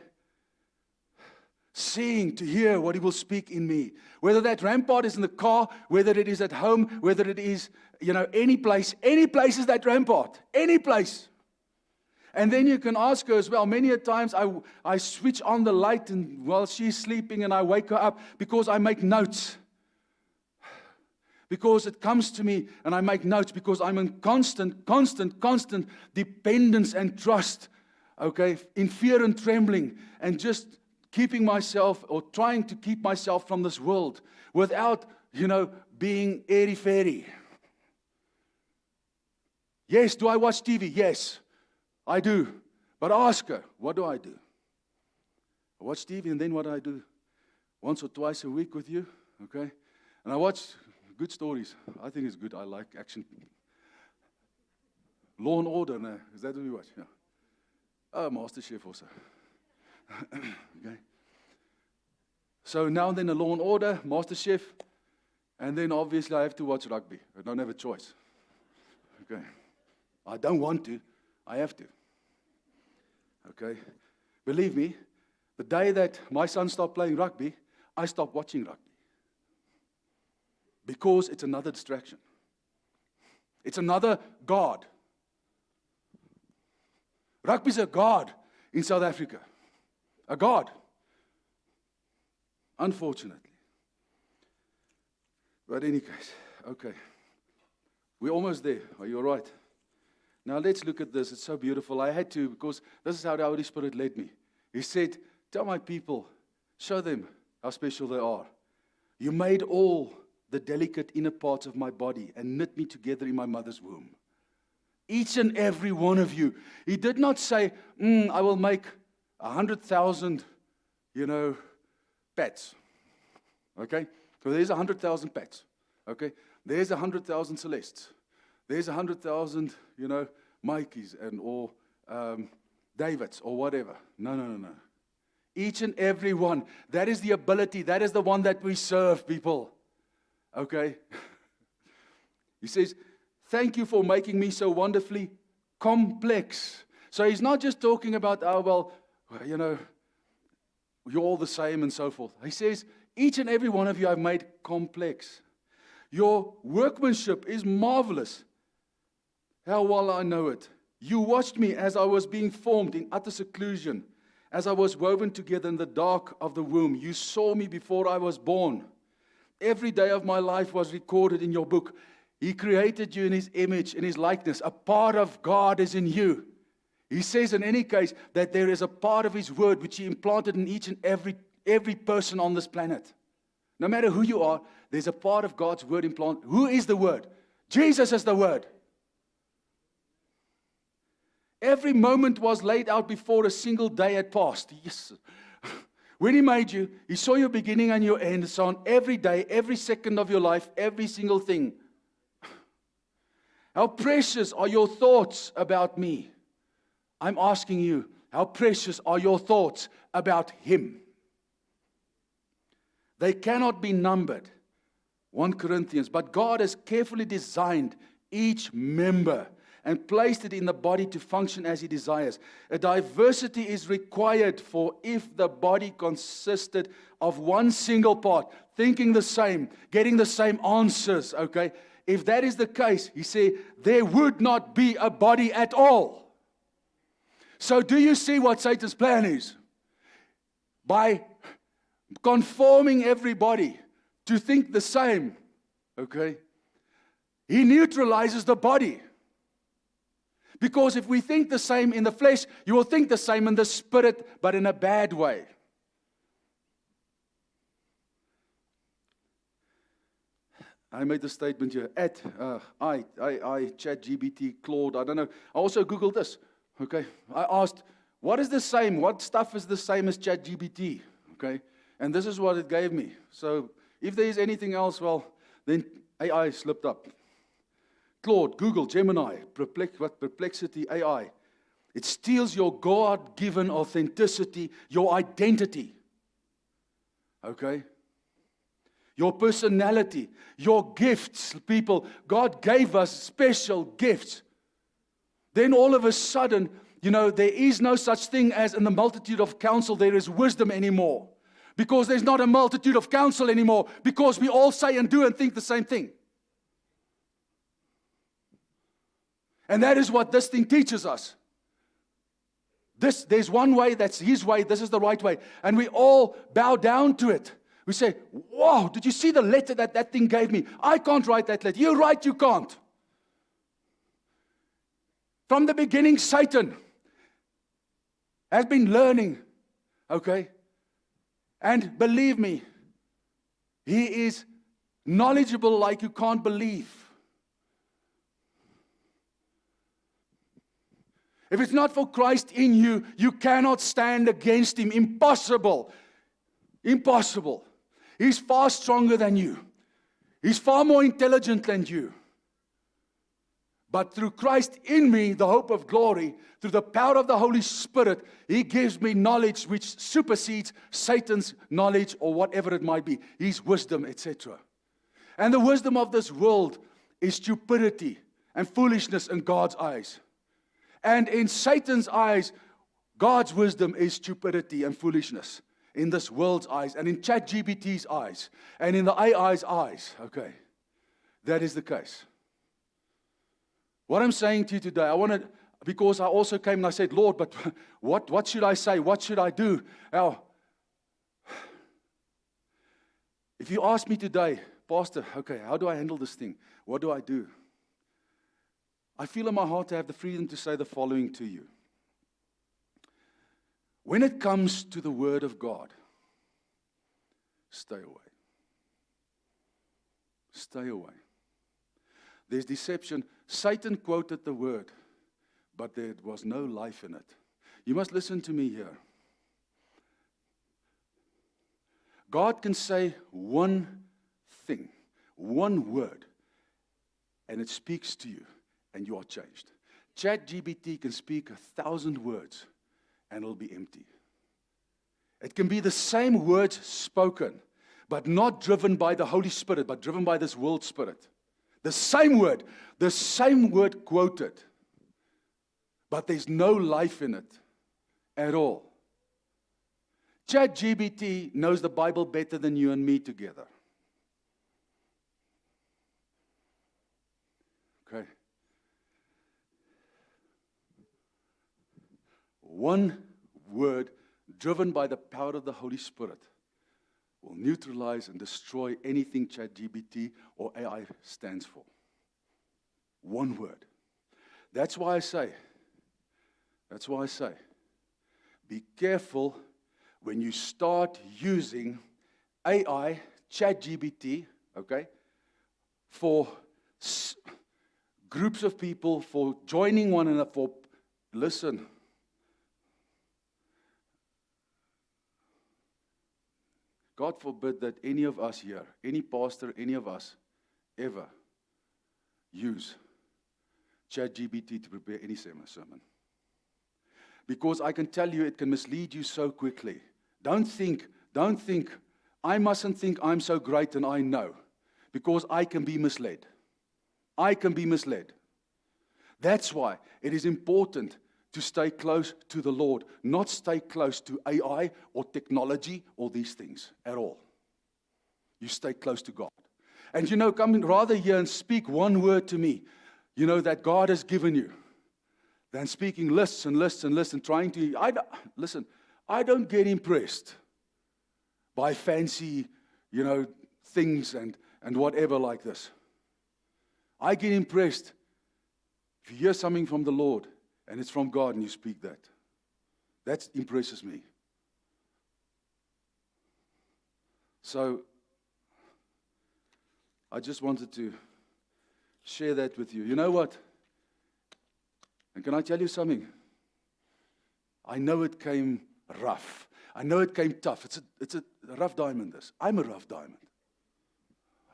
Seeing to hear what He will speak in me. Whether that rampart is in the car, whether it is at home, whether it is, any place is that rampart. Any place. And then you can ask her as well. Many a times I switch on the light and while she's sleeping and I wake her up because I make notes. Because it comes to me and I make notes because I'm in constant dependence and trust. Okay, in fear and trembling and just keeping myself or trying to keep myself from this world without, being airy-fairy. Yes, do I watch TV? Yes, I do. But ask her, what do I do? I watch TV and then what do I do? Once or twice a week with you, okay? And I watch good stories. I think it's good. I like action. Law and Order, no? Is that what you watch? Yeah. Oh, MasterChef also. Okay. So now and then a Law and Order, MasterChef, and then obviously I have to watch rugby. I don't have a choice. Okay. I don't want to. I have to. Okay. Believe me, the day that my son stopped playing rugby, I stopped watching rugby. Because it's another distraction. It's another god. Rugby's a god in South Africa. A god. Unfortunately. But in any case, okay. We're almost there. Are you all right? Now let's look at this. It's so beautiful. I had to, because this is how the Holy Spirit led me. He said, tell my people, show them how special they are. You made all the delicate inner parts of my body and knit me together in my mother's womb. Each and every one of you. He did not say, I will make 100,000, pets. Okay? So there's 100,000 pets. Okay? There's 100,000 Celestes. There's 100,000, Mikeys or Davids or whatever. No. Each and every one. That is the ability. That is the one that we serve, people. Okay? He says, thank you for making me so wonderfully complex. So he's not just talking about, you're all the same and so forth. He says, each and every one of you I've made complex. Your workmanship is marvelous. How well I know it. You watched me as I was being formed in utter seclusion, as I was woven together in the dark of the womb. You saw me before I was born. Every day of my life was recorded in your book. He created you in His image, in His likeness. A part of God is in you. He says in any case that there is a part of His word which He implanted in each and every person on this planet. No matter who you are, there's a part of God's word implanted. Who is the word? Jesus is the word. Every moment was laid out before a single day had passed. Yes. When He made you, He saw your beginning and your end. So on every day, every second of your life, every single thing. How precious are your thoughts about me? I'm asking you, how precious are your thoughts about Him. They cannot be numbered. 1 Corinthians. But God has carefully designed each member and placed it in the body to function as He desires. A diversity is required, for if the body consisted of one single part, thinking the same, getting the same answers, okay? If that is the case, He said, there would not be a body at all. So do you see what Satan's plan is? By conforming everybody to think the same, okay? He neutralizes the body. Because if we think the same in the flesh, you will think the same in the spirit, but in a bad way. I made the statement here, ChatGPT, Claude, I don't know. I also Googled this, okay? I asked, what is the same? What stuff is the same as ChatGPT, okay? And this is what it gave me. So if there is anything else, well, then AI slipped up. Claude, Google, Gemini, Perplexity, AI. It steals your God-given authenticity, your identity. Okay? Your personality, your gifts, people. God gave us special gifts. Then all of a sudden, there is no such thing as in the multitude of counsel, there is wisdom anymore. Because there's not a multitude of counsel anymore. Because we all say and do and think the same thing. And that is what this thing teaches us. There's one way, that's His way, this is the right way. And we all bow down to it. We say, wow, did you see the letter that thing gave me? I can't write that letter. You're right, you can't. From the beginning, Satan has been learning, okay? And believe me, he is knowledgeable like you can't believe. If it's not for Christ in you, you cannot stand against Him. Impossible. Impossible. He's far stronger than you. He's far more intelligent than you. But through Christ in me, the hope of glory, through the power of the Holy Spirit, He gives me knowledge which supersedes Satan's knowledge or whatever it might be. His wisdom, etc. And the wisdom of this world is stupidity and foolishness in God's eyes. And in Satan's eyes, God's wisdom is stupidity and foolishness in this world's eyes, and in ChatGPT's eyes, and in the AI's eyes. Okay, that is the case. What I'm saying to you today, because I also came and I said, Lord, but what should I say? What should I do? Now, if you ask me today, Pastor, okay, how do I handle this thing? What do I do? I feel in my heart to have the freedom to say the following to you. When it comes to the Word of God, stay away. Stay away. There's deception. Satan quoted the Word, but there was no life in it. You must listen to me here. God can say one thing, one word, and it speaks to you. And you are changed. ChatGPT can speak 1,000 words and it'll be empty. It can be the same words spoken, but not driven by the Holy Spirit, but driven by this world spirit. The same word quoted, but there's no life in it at all. ChatGPT knows the Bible better than you and me together. Okay. One word driven by the power of the Holy Spirit will neutralize and destroy anything ChatGPT or AI stands for. One word. That's why I say, be careful when you start using AI, ChatGPT, okay, for groups of people, for joining one another, listen. God forbid that any of us here, any pastor, any of us, ever use ChatGPT to prepare any sermon. Because I can tell you it can mislead you so quickly. Don't think, I mustn't think I'm so great and I know. Because I can be misled. I can be misled. That's why it is important to stay close to the Lord, not stay close to AI or technology or these things at all. You stay close to God. And come rather here and speak one word to me, that God has given you, than speaking lists and lists and lists and trying to, I don't get impressed by fancy, things and whatever like this. I get impressed if you hear something from the Lord and it's from God and you speak that. That impresses me. So, I just wanted to share that with you. You know what? And can I tell you something? I know it came rough. I know it came tough. It's a rough diamond, this. I'm a rough diamond.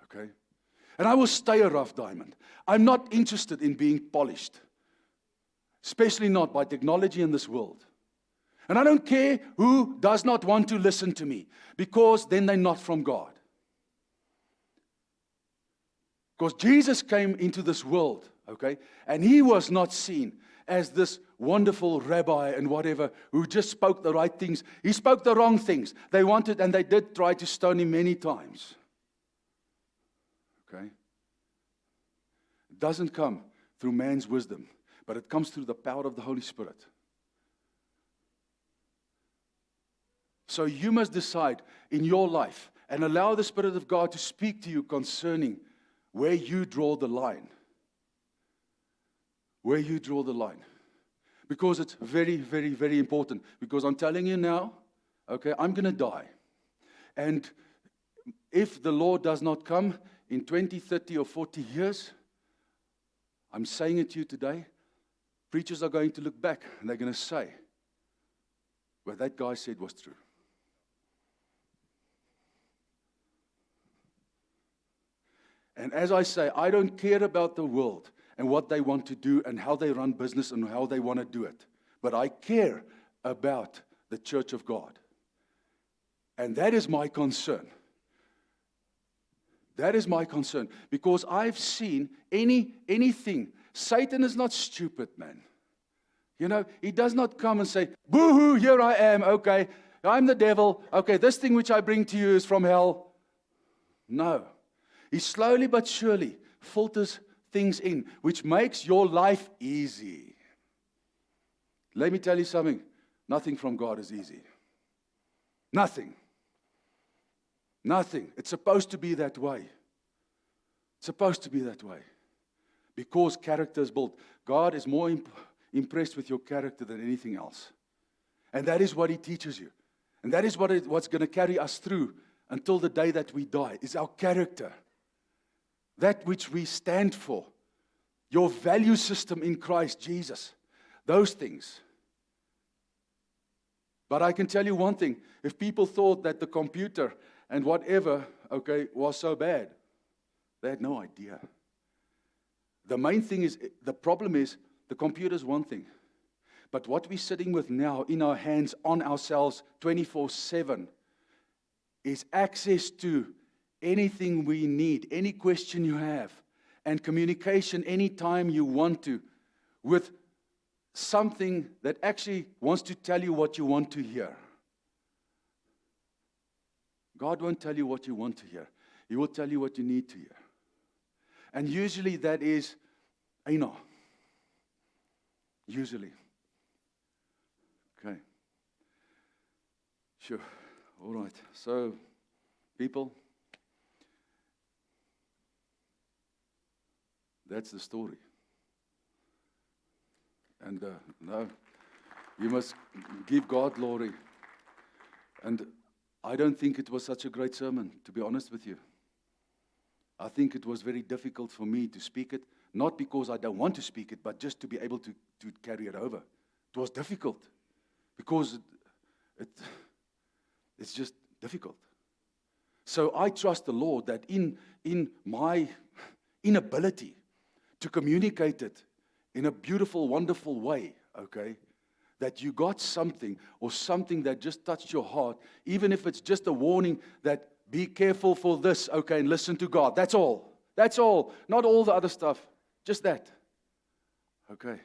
Okay? And I will stay a rough diamond. I'm not interested in being polished. Especially not by technology in this world. And I don't care who does not want to listen to me. Because then they're not from God. Because Jesus came into this world, okay? And He was not seen as this wonderful rabbi and whatever who just spoke the right things. He spoke the wrong things. They wanted and they did try to stone Him many times. Okay? It doesn't come through man's wisdom, but it comes through the power of the Holy Spirit. So you must decide in your life and allow the Spirit of God to speak to you concerning where you draw the line. Where you draw the line. Because it's very, very, very important. Because I'm telling you now, okay, I'm going to die. And if the Lord does not come in 20, 30, or 40 years, I'm saying it to you today, preachers are going to look back and they're going to say, what that guy said was true. And as I say, I don't care about the world and what they want to do and how they run business and how they want to do it. But I care about the church of God. And that is my concern. That is my concern. Because I've seen anything. Satan is not stupid, man. He does not come and say, boo-hoo, here I am, okay, I'm the devil, okay, this thing which I bring to you is from hell. No. He slowly but surely filters things in, which makes your life easy. Let me tell you something. Nothing from God is easy. Nothing. Nothing. It's supposed to be that way. It's supposed to be that way. Because character is built. God is more impressed with your character than anything else. And that is what He teaches you. And that is what's going to carry us through until the day that we die, is our character. That which we stand for. Your value system in Christ Jesus. Those things. But I can tell you one thing. If people thought that the computer and whatever, okay, was so bad, they had no idea. The main thing is, the problem is, the computer is one thing. But what we're sitting with now in our hands, on ourselves, 24/7, is access to anything we need, any question you have, and communication anytime you want to, with something that actually wants to tell you what you want to hear. God won't tell you what you want to hear. He will tell you what you need to hear. And usually that is, usually. Okay. Sure. All right. So, people, that's the story. And no, you must give God glory. And I don't think it was such a great sermon, to be honest with you. I think it was very difficult for me to speak it, not because I don't want to speak it, but just to be able to carry it over. It was difficult, because it's just difficult. So I trust the Lord that in my inability to communicate it in a beautiful, wonderful way, okay, that you got something or something that just touched your heart, even if it's just a warning that be careful for this, okay, and listen to God. That's all. That's all. Not all the other stuff. Just that. Okay.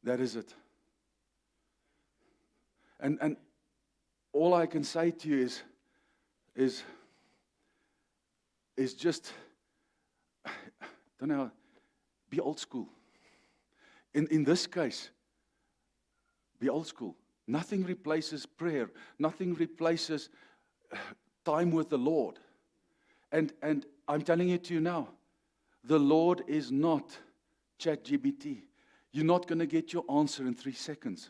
That is it. And all I can say to you is just, I don't know, be old school. In this case, be old school. Nothing replaces prayer. Nothing replaces time with the Lord. And I'm telling it to you now, the Lord is not ChatGPT. You're not going to get your answer in 3 seconds.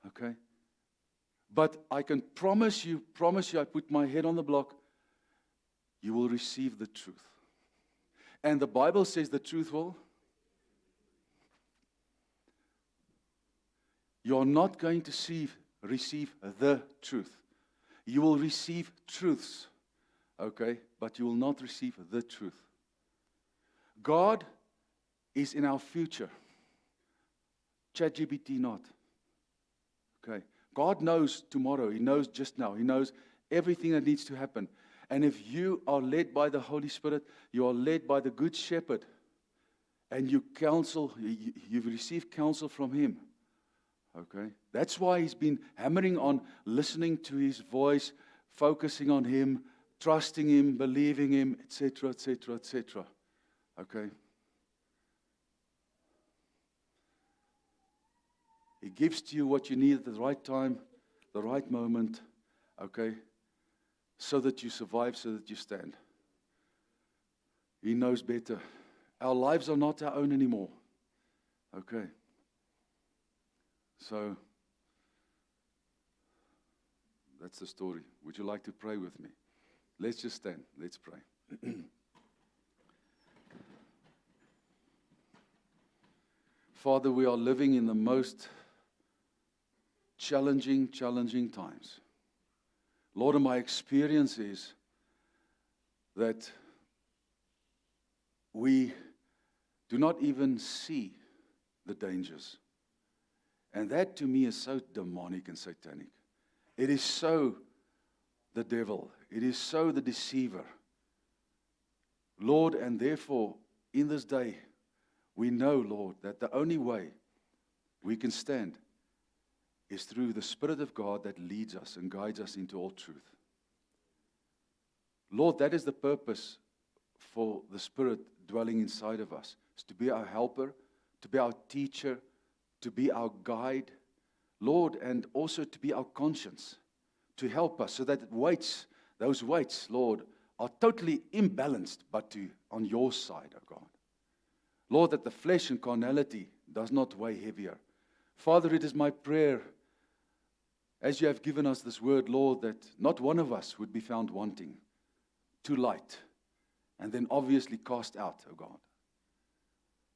Okay? But I can promise you, I put my head on the block, you will receive the truth. And the Bible says the truth will. You're not going to receive the truth. You will receive truths, okay? But you will not receive the truth. God is in our future. ChatGPT not. Okay? God knows tomorrow. He knows just now. He knows everything that needs to happen. And if you are led by the Holy Spirit, you are led by the Good Shepherd, and you've received counsel from Him. Okay? That's why He's been hammering on listening to His voice, focusing on Him, trusting Him, believing Him, etc., etc., etc. Okay? He gives to you what you need at the right time, the right moment, okay? So that you survive, so that you stand. He knows better. Our lives are not our own anymore. Okay? So, that's the story. Would you like to pray with me? Let's just stand. Let's pray. Father, we are living in the most challenging times. Lord, my experience is that we do not even see the dangers. And that to me is so demonic and satanic. It is so the devil. It is so the deceiver. Lord, and therefore, in this day, we know, Lord, that the only way we can stand is through the Spirit of God that leads us and guides us into all truth. Lord, that is the purpose for the Spirit dwelling inside of us, is to be our helper, to be our teacher, to be our guide, Lord, and also to be our conscience, to help us so that those weights, Lord, are totally imbalanced, but on your side, oh God. Lord, that the flesh and carnality does not weigh heavier. Father, it is my prayer, as you have given us this word, Lord, that not one of us would be found wanting, too light, and then obviously cast out, oh God.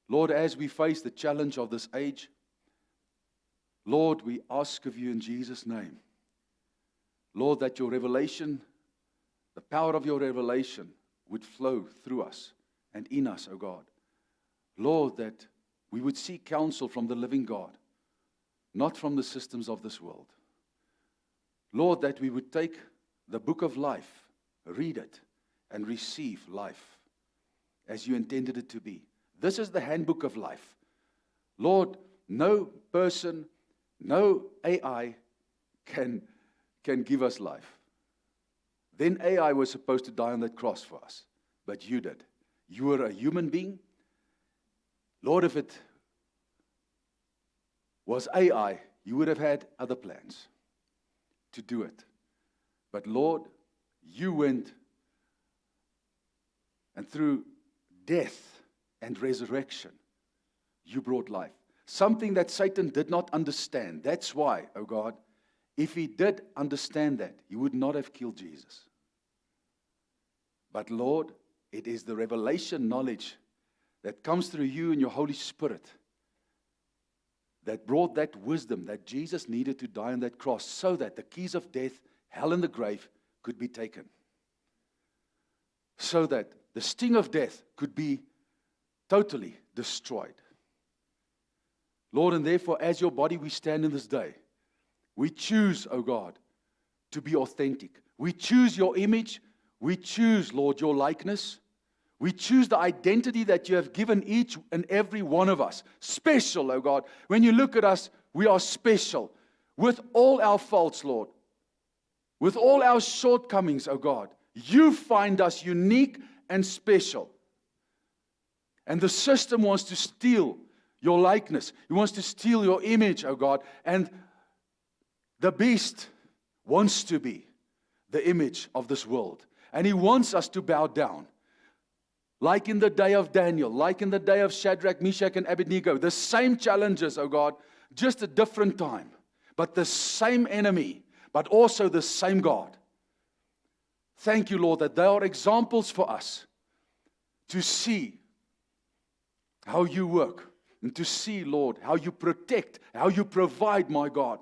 Lord, as we face the challenge of this age, Lord, we ask of you in Jesus' name, Lord, that your revelation, the power of your revelation would flow through us and in us, oh God. Lord, that we would seek counsel from the living God, not from the systems of this world. Lord, that we would take the book of life, read it, and receive life as you intended it to be. This is the handbook of life. Lord, no person, no AI can give us life. Then AI was supposed to die on that cross for us, but you did. You were a human being. Lord, if it was AI, you would have had other plans to do it. But Lord, you went, and through death and resurrection, you brought life. Something that Satan did not understand. That's why, oh God, if he did understand that, he would not have killed Jesus. But Lord, it is the revelation knowledge that comes through you and your Holy Spirit that brought that wisdom that Jesus needed to die on that cross so that the keys of death, hell, and the grave could be taken. So that the sting of death could be totally destroyed. Lord, and therefore, as your body, we stand in this day. We choose, oh God, to be authentic. We choose your image. We choose, Lord, your likeness. We choose the identity that you have given each and every one of us. Special, oh God. When you look at us, we are special. With all our faults, Lord. With all our shortcomings, oh God. You find us unique and special. And the system wants to steal your likeness. He wants to steal your image, oh God. And the beast wants to be the image of this world. And he wants us to bow down. Like in the day of Daniel, like in the day of Shadrach, Meshach, and Abednego. The same challenges, oh God, just a different time. But the same enemy, but also the same God. Thank you, Lord, that they are examples for us to see how you work. And to see, Lord, how you protect, how you provide, my God.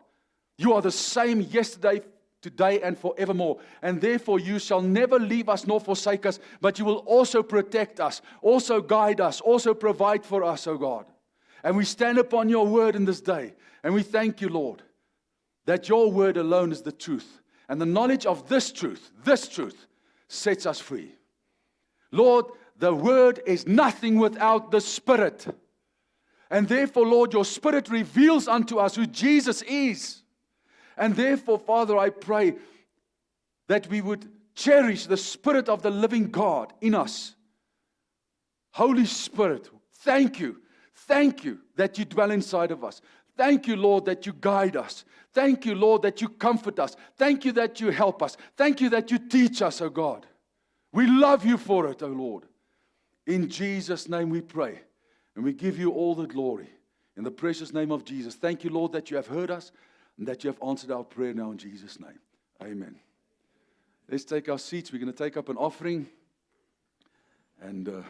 You are the same yesterday, today, and forevermore. And therefore you shall never leave us nor forsake us, but you will also protect us, also guide us, also provide for us, O God. And we stand upon your word in this day. And we thank you, Lord, that your word alone is the truth. And the knowledge of this truth sets us free. Lord, the word is nothing without the Spirit. And therefore, Lord, your Spirit reveals unto us who Jesus is. And therefore, Father, I pray that we would cherish the Spirit of the living God in us. Holy Spirit, thank you. Thank you that you dwell inside of us. Thank you, Lord, that you guide us. Thank you, Lord, that you comfort us. Thank you that you help us. Thank you that you teach us, oh God. We love you for it, oh Lord. In Jesus' name we pray. And we give you all the glory. In the precious name of Jesus. Thank you, Lord, that you have heard us and that you have answered our prayer now in Jesus' name. Amen. Let's take our seats. We're going to take up an offering. And